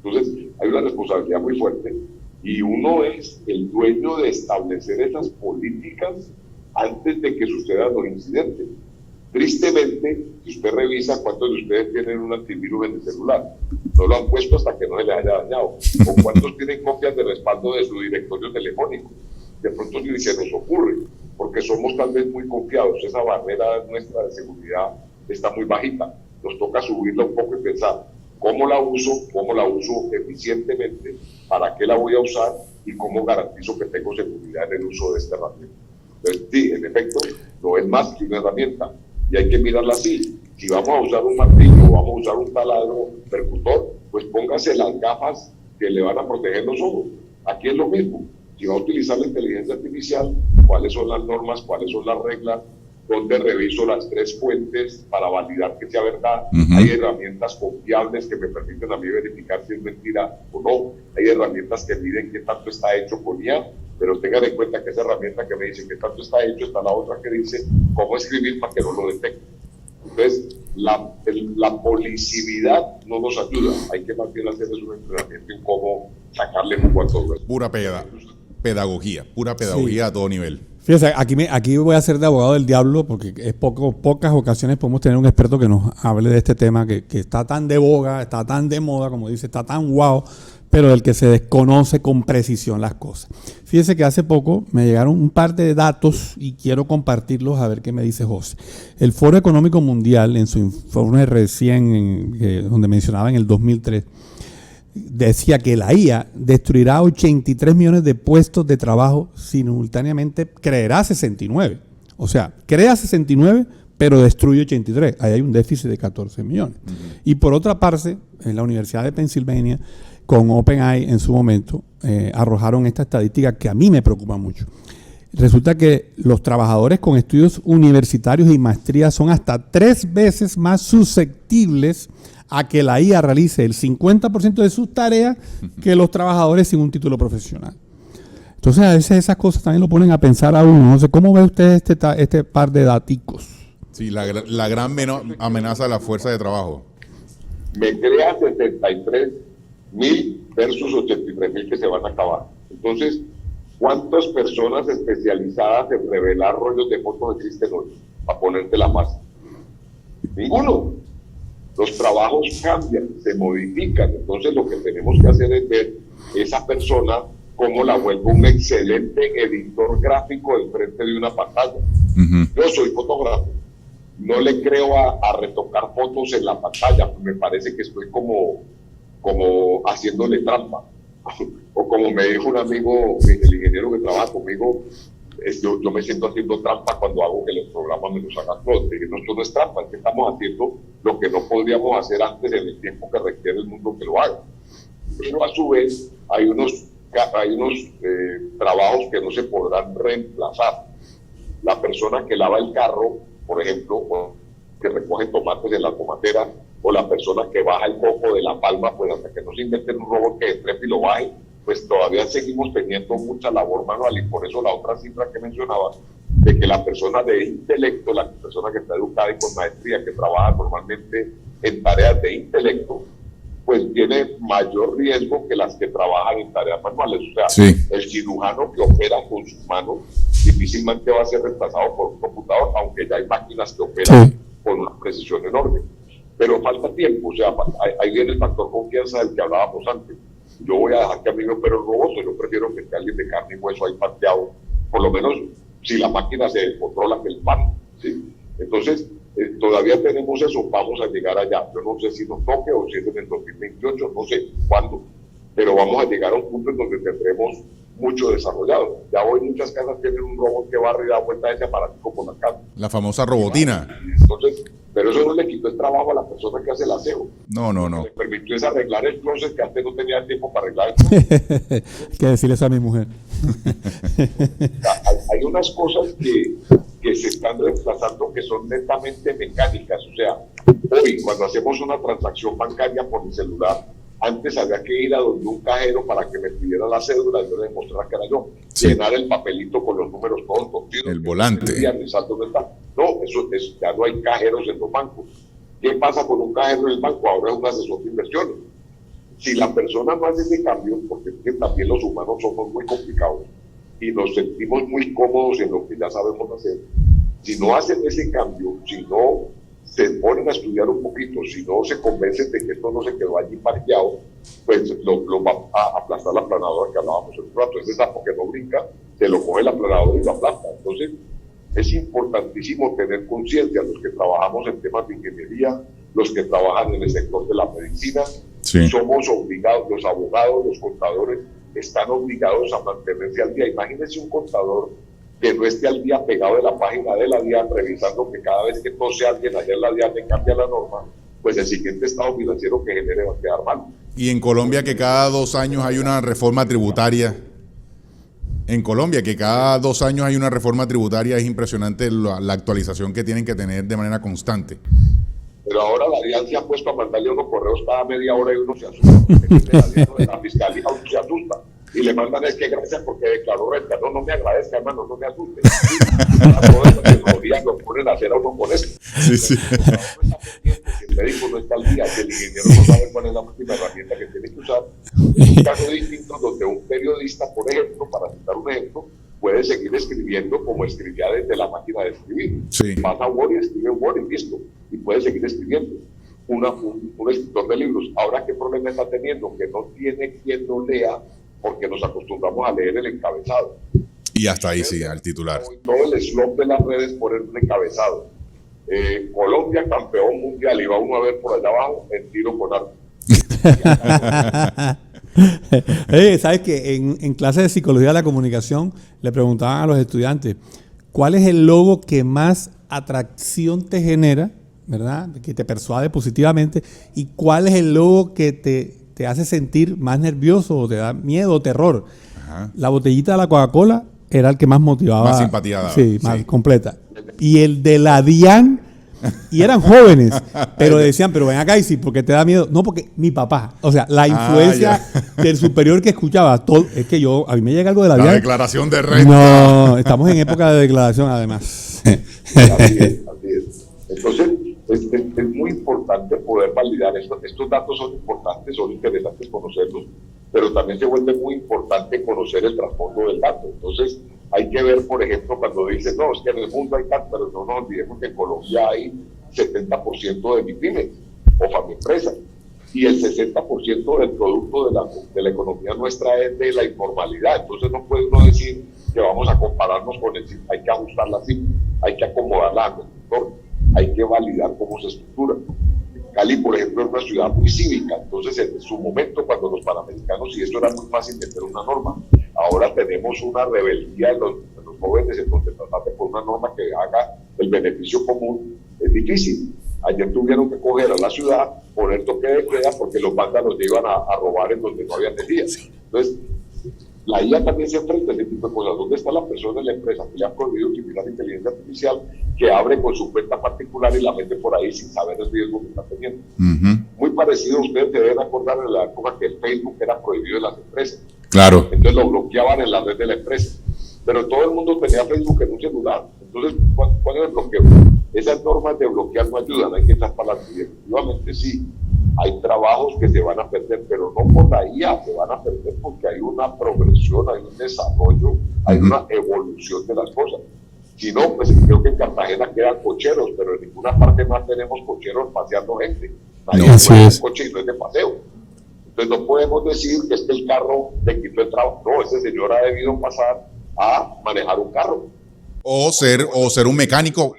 Entonces, hay una responsabilidad muy fuerte, y uno es el dueño de establecer esas políticas antes de que sucedan los incidentes. Tristemente, si usted revisa cuántos de ustedes tienen un antivirus en el celular, no lo han puesto hasta que no se les haya dañado, o cuántos tienen copias de respaldo de su directorio telefónico. De pronto ni se nos ocurre, porque somos tal vez muy confiados, esa barrera nuestra de seguridad está muy bajita, nos toca subirla un poco y pensar, ¿cómo la uso eficientemente? ¿Para qué la voy a usar? ¿Y cómo garantizo que tengo seguridad en el uso de esta herramienta? Entonces, sí, en efecto, no es más que una herramienta, y hay que mirarla así. Si vamos a usar un martillo o vamos a usar un taladro percutor, pues póngase las gafas que le van a proteger los ojos. Aquí es lo mismo. Si va a utilizar la inteligencia artificial, ¿cuáles son las normas? ¿Cuáles son las reglas? donde reviso las 3 fuentes para validar que sea verdad. Uh-huh. Hay herramientas confiables que me permiten a mí verificar si es mentira o no. Hay herramientas que miden qué tanto está hecho con IA, pero tengan en cuenta que esa herramienta que me dice qué tanto está hecho, está la otra que dice cómo escribir para que no lo detecte. Entonces, la policividad no nos ayuda. Hay que más bien hacer un entrenamiento en cómo sacarle jugo a todo eso. Pura pedagogía sí. A todo nivel. Fíjese, aquí voy a ser de abogado del diablo porque es pocas ocasiones podemos tener un experto que nos hable de este tema que está tan de boga, está tan de moda, como dice, está tan guau, pero del que se desconoce con precisión las cosas. Fíjese que hace poco me llegaron un par de datos y quiero compartirlos a ver qué me dice José. El Foro Económico Mundial, en su informe recién, donde mencionaba en el 2003, decía que la IA destruirá 83 millones de puestos de trabajo, simultáneamente creará 69. O sea, crea 69, pero destruye 83. Ahí hay un déficit de 14 millones. Uh-huh. Y por otra parte, en la Universidad de Pensilvania, con OpenAI en su momento, arrojaron esta estadística que a mí me preocupa mucho. Resulta que los trabajadores con estudios universitarios y maestrías son hasta 3 veces más susceptibles a que la IA realice el 50% de sus tareas que los trabajadores sin un título profesional. Entonces, a veces esas cosas también lo ponen a pensar a uno. No sé, ¿cómo ve usted este par de daticos? Sí, la gran amenaza de la fuerza de trabajo. Me crea 73,000 versus 83,000 que se van a acabar. Entonces, ¿cuántas personas especializadas en revelar rollos de fotos existen hoy? Para ponerte la más. Ninguno. Los trabajos cambian, se modifican. Entonces, lo que tenemos que hacer es ver esa persona cómo la vuelvo un excelente editor gráfico enfrente de una pantalla. Uh-huh. Yo soy fotógrafo. No le creo a retocar fotos en la pantalla. Me parece que estoy como haciéndole trampa. O como me dijo un amigo, el ingeniero que trabaja conmigo, yo me siento haciendo trampa cuando hago que los programas me los hagan todos. Dije, no, esto no es trampa, es que estamos haciendo lo que no podríamos hacer antes en el tiempo que requiere el mundo que lo haga. Pero a su vez hay unos trabajos que no se podrán reemplazar. La persona que lava el carro, por ejemplo, o que recoge tomates en la tomatera, o la persona que baja el coco de la palma, pues hasta que no se inventen un robot que trepe y lo baje, pues todavía seguimos teniendo mucha labor manual. Y por eso la otra cifra que mencionaba, de que la persona de intelecto, la persona que está educada y con maestría, que trabaja normalmente en tareas de intelecto, pues tiene mayor riesgo que las que trabajan en tareas manuales. O sea, sí, el cirujano que opera con sus manos difícilmente va a ser reemplazado por un computador, aunque ya hay máquinas que operan con una precisión enorme. Pero falta tiempo, o sea, ahí viene el factor confianza del que hablábamos antes. Yo voy a dejar que a mí me opere un robot, yo prefiero que esté alguien de carne y hueso ahí parteado, por lo menos si la máquina se controla que el pan, ¿sí? Entonces, todavía tenemos eso, vamos a llegar allá. Yo no sé si nos toque o si es en el 2028, no sé cuándo, pero vamos a llegar a un punto en donde tendremos mucho desarrollado. Ya hoy muchas casas tienen un robot que barre y da vuelta a ese aparatico por la casa. La famosa robotina. Entonces, pero eso no le quitó el trabajo a la persona que hace el aseo. No. Le permitió es arreglar el closet que antes no tenía tiempo para arreglar. Hay que decirle eso a mi mujer. Hay unas cosas que se están reemplazando que son netamente mecánicas. O sea, hoy cuando hacemos una transacción bancaria por el celular, antes había que ir a donde un cajero para que me pidiera la cédula y yo le demostrara que era yo. Sí. Llenar el papelito con los números todos torcidos. El volante. No, eso ya no hay cajeros en los bancos. ¿Qué pasa con un cajero en el banco? Ahora es un asesor de inversiones. Si la persona no hace ese cambio, porque es que también los humanos somos muy complicados y nos sentimos muy cómodos en lo que ya sabemos hacer, si no hacen ese cambio, si no se ponen a estudiar un poquito, si no se convencen de que esto no se quedó allí parqueado, pues lo va a aplastar la aplanadora que hablábamos en un rato. Ese sapo que no brinca, se lo coge la aplanadora y lo aplasta. Entonces, es importantísimo tener conciencia, los que trabajamos en temas de ingeniería, los que trabajan en el sector de la medicina, somos obligados, los abogados, los contadores, están obligados a mantenerse al día. Imagínense un contador que no esté al día pegado de la página de la DIAN, revisando que cada vez que tose alguien allá en la DIAN le cambia la norma, pues el siguiente estado financiero que genere va a quedar mal. Y en Colombia que cada 2 años hay una reforma tributaria En Colombia, que cada 2 años hay una reforma tributaria, es impresionante la actualización que tienen que tener de manera constante. Pero ahora la DIAN se ha puesto a mandarle unos correos cada media hora y uno se asusta. La fiscalía uno se asusta. Y le mandan es que gracias porque declaró renta. No, no me agradezca, hermano, no me asuste. Toda esa tecnología lo ponen a hacer a uno con esto. Sí, sí. Si el médico no está al día, si el ingeniero no sabe cuál es la última herramienta que tiene que usar, es un caso distinto donde un periodista, por ejemplo, para citar un ejemplo, puede seguir escribiendo como escribía desde la máquina de escribir. Sí. Pasa Word y escribe Word y listo. Y puede seguir escribiendo. Un escritor de libros. Ahora, ¿qué problema está teniendo? Que no tiene quien lo lea porque nos acostumbramos a leer el encabezado. Y hasta ahí sí, al titular. Todo el slot de las redes poner un encabezado. Colombia campeón mundial, y va uno a ver por allá abajo el tiro con arco. ¿Sabes que en clase de psicología de la comunicación le preguntaban a los estudiantes cuál es el logo que más atracción te genera, ¿verdad? Que te persuade positivamente, y cuál es el logo que te hace sentir más nervioso o te da miedo o terror? Ajá. La botellita de la Coca-Cola era el que más motivaba. Más simpatía daba. Sí, más completa. Y el de la DIAN, y eran jóvenes, pero decían, pero ven acá, y sí, porque te da miedo. No, porque mi papá, o sea, la influencia del superior que escuchaba, todo, es que a mí me llega algo de la DIAN. La declaración de renta. No, estamos en época de declaración además. Así es, así es. Entonces, es muy importante poder validar esto. Estos datos son importantes, son interesantes conocerlos, pero también se vuelve muy importante conocer el trasfondo del dato. Entonces, hay que ver, por ejemplo, cuando dicen, no, es que en el mundo hay tanto, pero no nos olvidemos que en Colombia hay 70% de MIPYMES o FAMIempresas, y el 60% del producto de la economía nuestra es de la informalidad. Entonces, no puede uno decir que vamos a compararnos con el CIF. Hay que ajustarla así, hay que acomodarla a nuestro entorno, hay que validar cómo se estructura. Cali, por ejemplo, es una ciudad muy cívica, entonces en su momento, cuando los panamericanos, y esto era muy fácil meter una norma, ahora tenemos una rebeldía en los jóvenes, en donde tratar de poner una norma que haga el beneficio común es difícil. Ayer tuvieron que coger a la ciudad, poner toque de queda, porque los vándalos iban a robar en donde no había energía. Entonces, la IA también se enfrenta a ese tipo de cosas. ¿Dónde está la persona de la empresa que le ha prohibido utilizar inteligencia artificial, que abre con su cuenta particular y la mete por ahí sin saber el riesgo que está teniendo? Muy parecido, ustedes se deben acordar en la época que el Facebook era prohibido en las empresas. Claro. Entonces lo bloqueaban en la red de la empresa. Pero todo el mundo tenía Facebook en un celular. Entonces, ¿cuál es el bloqueo? Esas normas de bloquear no ayudan, hay que estar para adelante. Y efectivamente sí, hay trabajos que se van a perder, pero no por la IA, se van a perder porque hay una progresión, hay un desarrollo, hay una evolución de las cosas. Si no, pues creo que en Cartagena quedan cocheros, pero en ninguna parte más tenemos cocheros paseando gente. Nadie puede un coche y no es de paseo. Entonces no podemos decir que es que el carro le quitó el trabajo. No, ese señor ha debido pasar a manejar un carro. O ser un mecánico,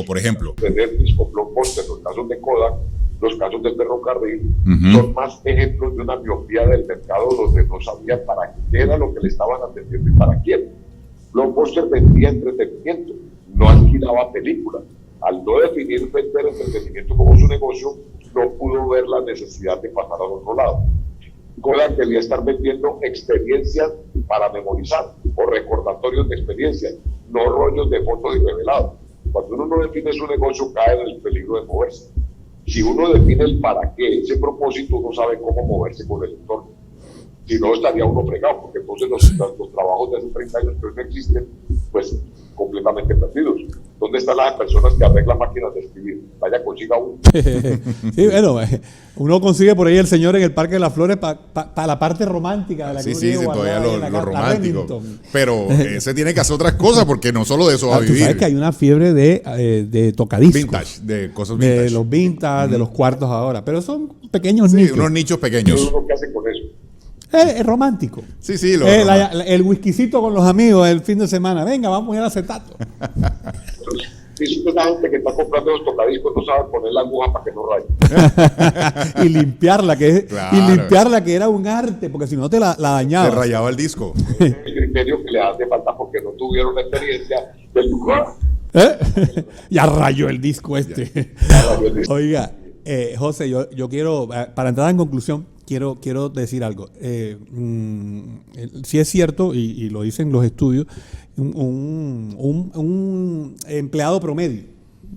por ejemplo. Tener disco blockbuster, los casos de Kodak, los casos del ferrocarril, son más ejemplos de una miopía del mercado donde no sabían para qué era lo que le estaban atendiendo y para quién. Blockbuster vendía entretenimiento, no alquilaba películas. Al no definir vender entretenimiento como su negocio, no pudo ver la necesidad de pasar al otro lado. Kodak debía estar vendiendo experiencias para memorizar o recordatorios de experiencias, no rollos de fotos y revelados. Cuando uno no define su negocio, cae en el peligro de moverse. Si uno define el para qué, ese propósito, uno sabe cómo moverse con el entorno. Si no, estaría uno fregado, porque entonces los trabajos de hace 30 años que hoy no existen, pues completamente perdidos. ¿Dónde están las personas que arreglan máquinas de escribir? Vaya, consiga uno. Sí, bueno, uno consigue por ahí el señor en el Parque de las Flores para la parte romántica de la que sí, todavía lo romántico. Pero ese tiene que hacer otras cosas porque no solo de eso va a vivir. Tú sabes que hay una fiebre de tocadiscos. Vintage, de cosas vintage. De los vintage, de los cuartos ahora. Pero son pequeños nichos. Unos nichos pequeños. ¿Qué hace con eso? Es romántico. Sí, el whiskycito con los amigos el fin de semana. Venga, vamos a ir a acetato. Si la gente que está comprando los tocadiscos no sabe poner la aguja para que no raye. Y limpiarla, que era un arte, porque si no te la dañaba. Te rayaba el disco. El criterio que le hace falta porque no tuvieron la experiencia del lugar. Ya rayó el disco este. Oiga, José, yo quiero, para entrar en conclusión, quiero decir algo. Sí es cierto, y lo dicen los estudios, un empleado promedio,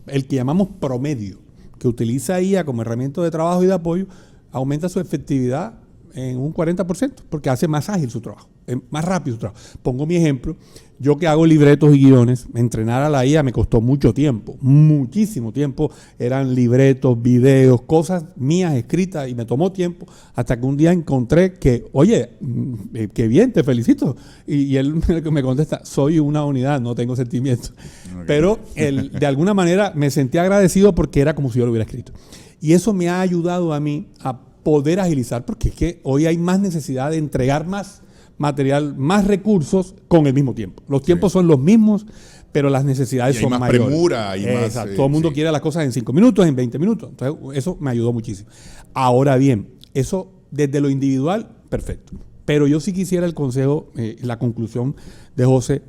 el que llamamos promedio, que utiliza IA como herramienta de trabajo y de apoyo, aumenta su efectividad en un 40%, porque hace más ágil su trabajo, más rápido su trabajo. Pongo mi ejemplo, yo que hago libretos y guiones, entrenar a la IA me costó mucho tiempo, muchísimo tiempo, eran libretos, videos, cosas mías escritas y me tomó tiempo hasta que un día encontré que, oye, qué bien, te felicito. Y él me contesta, soy una unidad, no tengo sentimientos. Okay. Pero de alguna manera me sentí agradecido porque era como si yo lo hubiera escrito. Y eso me ha ayudado a mí a poder agilizar, porque es que hoy hay más necesidad de entregar más material, más recursos con el mismo tiempo. Los tiempos son los mismos, pero las necesidades son mayores. Hay más premura. Hay más, todo el mundo quiere las cosas en 5 minutos, en 20 minutos. Entonces, eso me ayudó muchísimo. Ahora bien, eso desde lo individual, perfecto. Pero yo sí quisiera el consejo, la conclusión de José,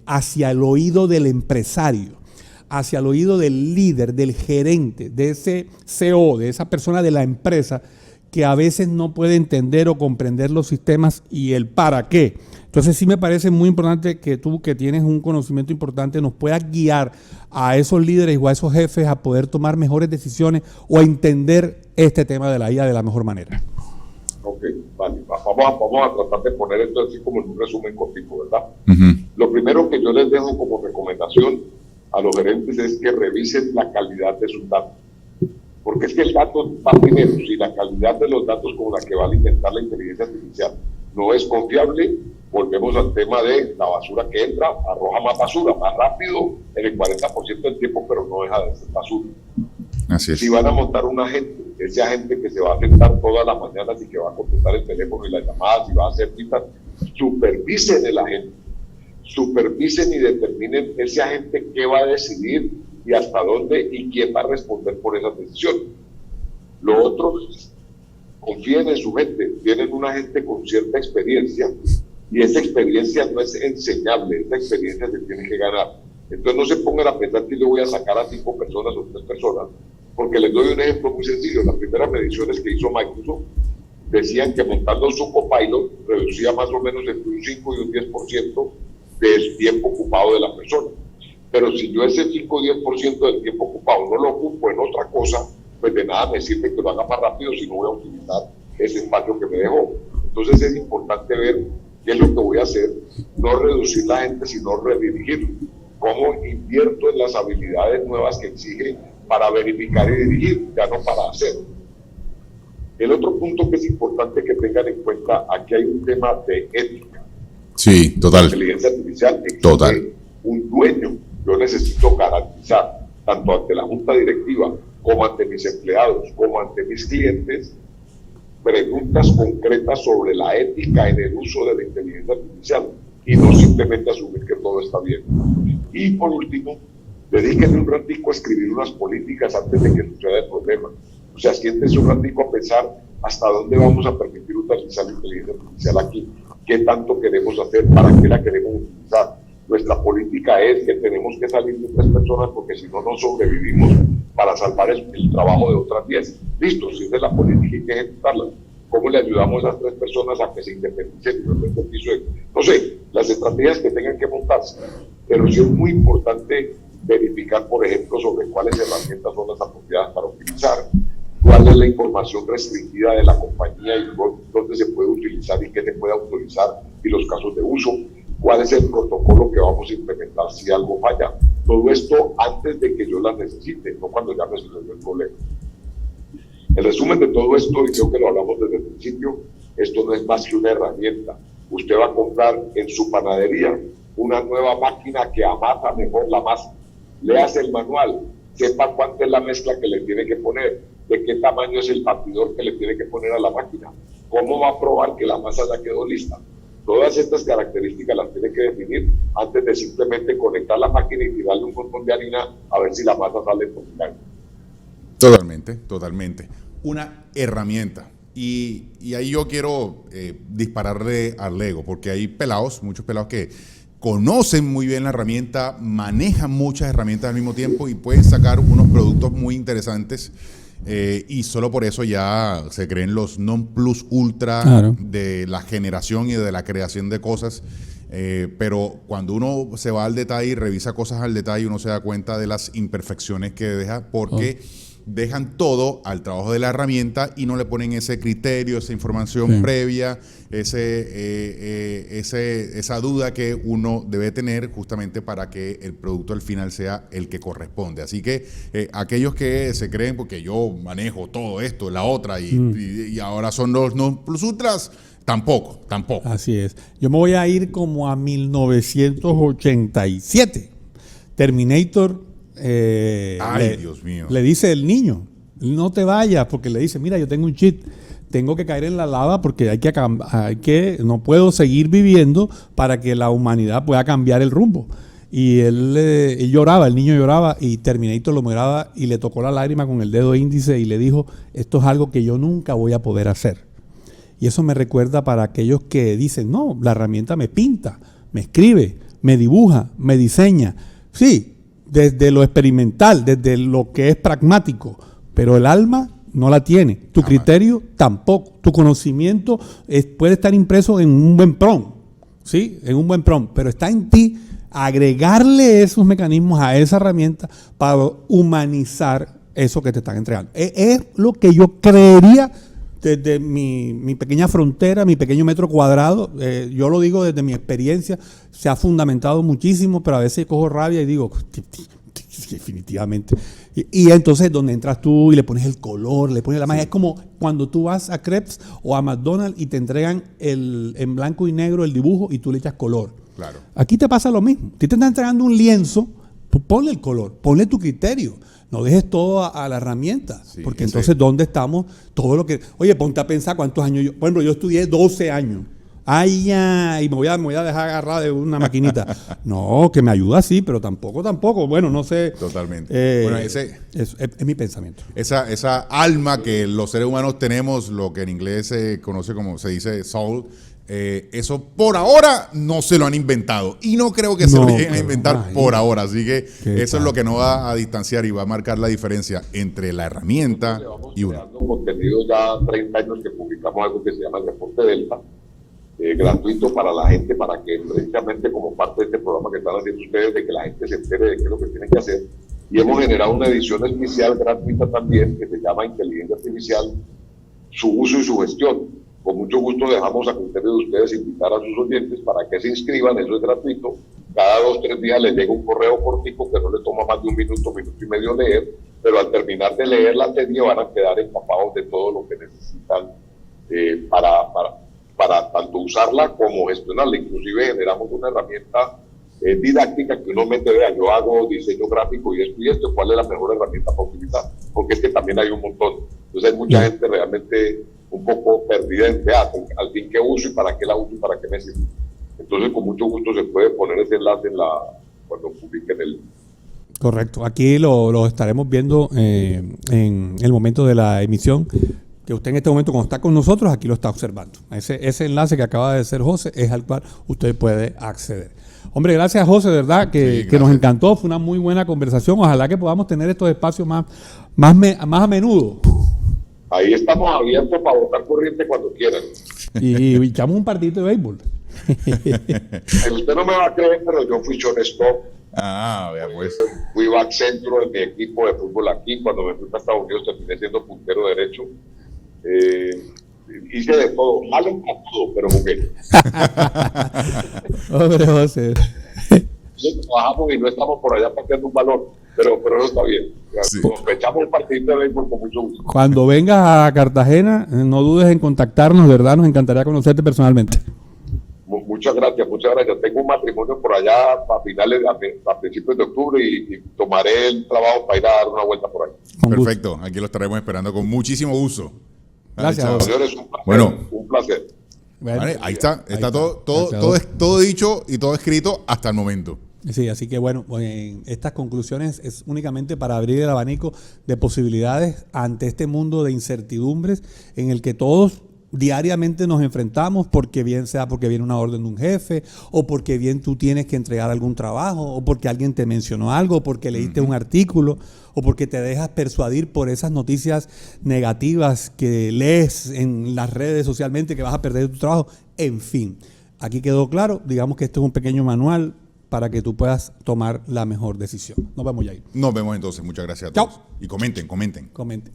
hacia el oído del empresario, hacia el oído del líder, del gerente, de ese CEO, de esa persona de la empresa, que a veces no puede entender o comprender los sistemas y el para qué. Entonces sí me parece muy importante que tú, que tienes un conocimiento importante, nos puedas guiar a esos líderes o a esos jefes a poder tomar mejores decisiones o a entender este tema de la IA de la mejor manera. Ok, vale. Vamos a tratar de poner esto así como en un resumen cortito, ¿verdad? Lo primero que yo les dejo como recomendación a los gerentes es que revisen la calidad de sus datos. Porque es que el dato va primero. Si la calidad de los datos con la que va a alimentar la inteligencia artificial no es confiable, volvemos al tema de la basura que entra, arroja más basura, más rápido, en el 40% del tiempo, pero no deja de ser basura. Así es. Si van a montar un agente, ese agente que se va a sentar todas las mañanas y que va a contestar el teléfono y las llamadas y va a hacer citas, supervisen el agente, supervisen y determinen ese agente qué va a decidir y hasta dónde y quién va a responder por esa decisión. Lo otro, confíen en su gente, tienen una gente con cierta experiencia y esa experiencia no es enseñable, esa experiencia se tiene que ganar. Entonces no se pongan a pensar que yo voy a sacar a 5 personas o 3 personas, porque les doy un ejemplo muy sencillo. Las primeras mediciones que hizo Microsoft decían que montando su copilot reducía más o menos entre un 5 y un 10% del tiempo ocupado de la persona. Pero si yo ese 5 o 10% del tiempo ocupado no lo ocupo en otra cosa, pues de nada me sirve que lo haga más rápido si no voy a utilizar ese espacio que me dejó. Entonces es importante ver qué es lo que voy a hacer, no reducir la gente, sino redirigirlo. Cómo invierto en las habilidades nuevas que exige para verificar y dirigir, ya no para hacer. El otro punto que es importante que tengan en cuenta, aquí hay un tema de ética. Sí, total. La inteligencia artificial exige total. Un dueño. Yo necesito garantizar, tanto ante la junta directiva, como ante mis empleados, como ante mis clientes, preguntas concretas sobre la ética en el uso de la inteligencia artificial y no simplemente asumir que todo está bien. Y por último, dedíquenle un ratico a escribir unas políticas antes de que suceda el problema. O sea, siéntense un ratico a pensar hasta dónde vamos a permitir utilizar la inteligencia artificial aquí, qué tanto queremos hacer, para qué la queremos utilizar. Nuestra política es que tenemos que salir de 3 personas porque si no, no sobrevivimos para salvar el trabajo de otras 10. Listo, si esa es la política hay que ejecutarla. ¿Cómo le ayudamos a esas 3 personas a que se independicen? No sé, las estrategias que tengan que montarse. Pero sí es muy importante verificar, por ejemplo, sobre cuáles herramientas son las apropiadas para utilizar, cuál es la información restringida de la compañía y dónde se puede utilizar y qué se puede autorizar y los casos de uso, cuál es el protocolo que vamos a implementar si algo falla. Todo esto antes de que yo las necesite, no cuando ya me sucedió el problema. El resumen de todo esto, y creo que lo hablamos desde el principio, esto no es más que una herramienta. Usted va a comprar en su panadería una nueva máquina que amasa mejor la masa. Léase el manual, sepa cuánta es la mezcla que le tiene que poner, de qué tamaño es el batidor que le tiene que poner a la máquina, cómo va a probar que la masa ya quedó lista. Todas estas características las tiene que definir antes de simplemente conectar la máquina y tirarle un montón de harina a ver si la masa sale por milagro. Totalmente, totalmente. Una herramienta. Y ahí yo quiero dispararle al Lego, porque hay pelados, muchos pelados que conocen muy bien la herramienta, manejan muchas herramientas al mismo tiempo y pueden sacar unos productos muy interesantes y solo por eso ya se creen los non plus ultra Claro. de la generación y de la creación de cosas. Pero cuando uno se va al detalle y revisa cosas al detalle, uno se da cuenta de las imperfecciones que deja, porque dejan todo al trabajo de la herramienta y no le ponen ese criterio, esa información previa, esa duda que uno debe tener justamente para que el producto al final sea el que corresponde. Así que aquellos que se creen, porque yo manejo todo esto, la otra, y ahora son los non plus ultras, tampoco. Así es. Yo me voy a ir como a 1987. Terminator. Dios mío. Le dice el niño, no te vayas, porque le dice, mira, yo tengo un cheat, tengo que caer en la lava porque no puedo seguir viviendo para que la humanidad pueda cambiar el rumbo. Y él lloraba, el niño lloraba, y Terminator lo miraba y le tocó la lágrima con el dedo índice y le dijo, esto es algo que yo nunca voy a poder hacer. Y eso me recuerda para aquellos que dicen, no, la herramienta me pinta, me escribe, me dibuja, me diseña. Sí, desde lo experimental, desde lo que es pragmático, pero el alma no la tiene. Tu criterio tampoco. Tu conocimiento puede estar impreso en un buen prompt, ¿sí? En un buen prompt, pero está en ti agregarle esos mecanismos a esa herramienta para humanizar eso que te están entregando. Es lo que yo creería desde mi pequeña frontera, mi pequeño metro cuadrado. Yo lo digo desde mi experiencia, se ha fundamentado muchísimo, pero a veces cojo rabia y digo, definitivamente. Y entonces donde entras tú y le pones el color, le pones la magia, es como cuando tú vas a Crepes o a McDonald's y te entregan en blanco y negro el dibujo y tú le echas color. Claro. Aquí te pasa lo mismo. A ti te están entregando un lienzo, pues ponle el color, ponle tu criterio. No dejes todo a la herramienta, porque entonces ¿dónde estamos? Todo lo que... Oye, ponte a pensar cuántos años yo... Por ejemplo, yo estudié 12 años. Ay, ya, y me voy a dejar agarrar de una maquinita. No, que me ayuda sí, pero tampoco. Bueno, no sé. Totalmente. Bueno, es mi pensamiento. Esa alma que los seres humanos tenemos, lo que en inglés se conoce como, se dice soul, eso por ahora no se lo han inventado y no creo que se lo lleguen a inventar por ahora, así que eso es lo que nos va a distanciar y va a marcar la diferencia entre la herramienta y uno. Contenido ya 30 años que publicamos algo que se llama el Reporte Delta, gratuito para la gente, para que precisamente como parte de este programa que están haciendo ustedes, de que la gente se entere de qué es lo que tienen que hacer, y hemos generado una edición especial gratuita también que se llama Inteligencia Artificial, su uso y su gestión. Con mucho gusto dejamos a criterio de ustedes invitar a sus oyentes para que se inscriban, eso es gratuito. Cada 2 o 3 días les llega un correo cortico que no les toma más de un minuto y medio leer, pero al terminar de leer la serie van a quedar empapados de todo lo que necesitan para tanto usarla como gestionarla. Inclusive generamos una herramienta didáctica que uno mete, vea, yo hago diseño gráfico y esto, ¿cuál es la mejor herramienta para utilizar? Porque es que también hay un montón. Entonces hay mucha gente realmente un poco perdida en al fin qué uso y para qué la uso y para qué me sirve. Entonces con mucho gusto se puede poner ese enlace cuando publiquen el... Correcto, aquí lo estaremos viendo en el momento de la emisión, que usted en este momento cuando está con nosotros aquí lo está observando. Ese enlace que acaba de ser José es al cual usted puede acceder. Hombre, gracias José, de verdad que nos encantó, fue una muy buena conversación. Ojalá que podamos tener estos espacios más a menudo. Ahí estamos abiertos para botar corriente cuando quieran. Y echamos un partidito de béisbol. Usted no me va a creer, pero yo fui shortstop. Vea pues. Fui back centro en mi equipo de fútbol aquí. Cuando me fui para Estados Unidos terminé siendo puntero derecho. Hice de todo, malo en todo, pero jugué. Hombre, José. Trabajamos y no estamos por allá pateando un balón, pero eso está bien. Sí. Nos echamos el partido de béisbol con mucho gusto. Cuando vengas a Cartagena, no dudes en contactarnos, de verdad, nos encantaría conocerte personalmente. Muchas gracias. Tengo un matrimonio por allá a principios de octubre y tomaré el trabajo para ir a dar una vuelta por ahí. Perfecto, aquí lo estaremos esperando con muchísimo gusto. Gracias, José. Señores, un placer. Bueno, Vale, ahí está todo dicho y todo escrito hasta el momento. Sí, así que bueno, estas conclusiones es únicamente para abrir el abanico de posibilidades ante este mundo de incertidumbres en el que todos diariamente nos enfrentamos porque bien sea porque viene una orden de un jefe, o porque bien tú tienes que entregar algún trabajo, o porque alguien te mencionó algo, o porque leíste un artículo, o porque te dejas persuadir por esas noticias negativas que lees en las redes socialmente que vas a perder tu trabajo. En fin, aquí quedó claro. Digamos que esto es un pequeño manual para que tú puedas tomar la mejor decisión. Nos vemos, Yair. Nos vemos entonces. Muchas gracias a Chao. todos. Y comenten. Comente.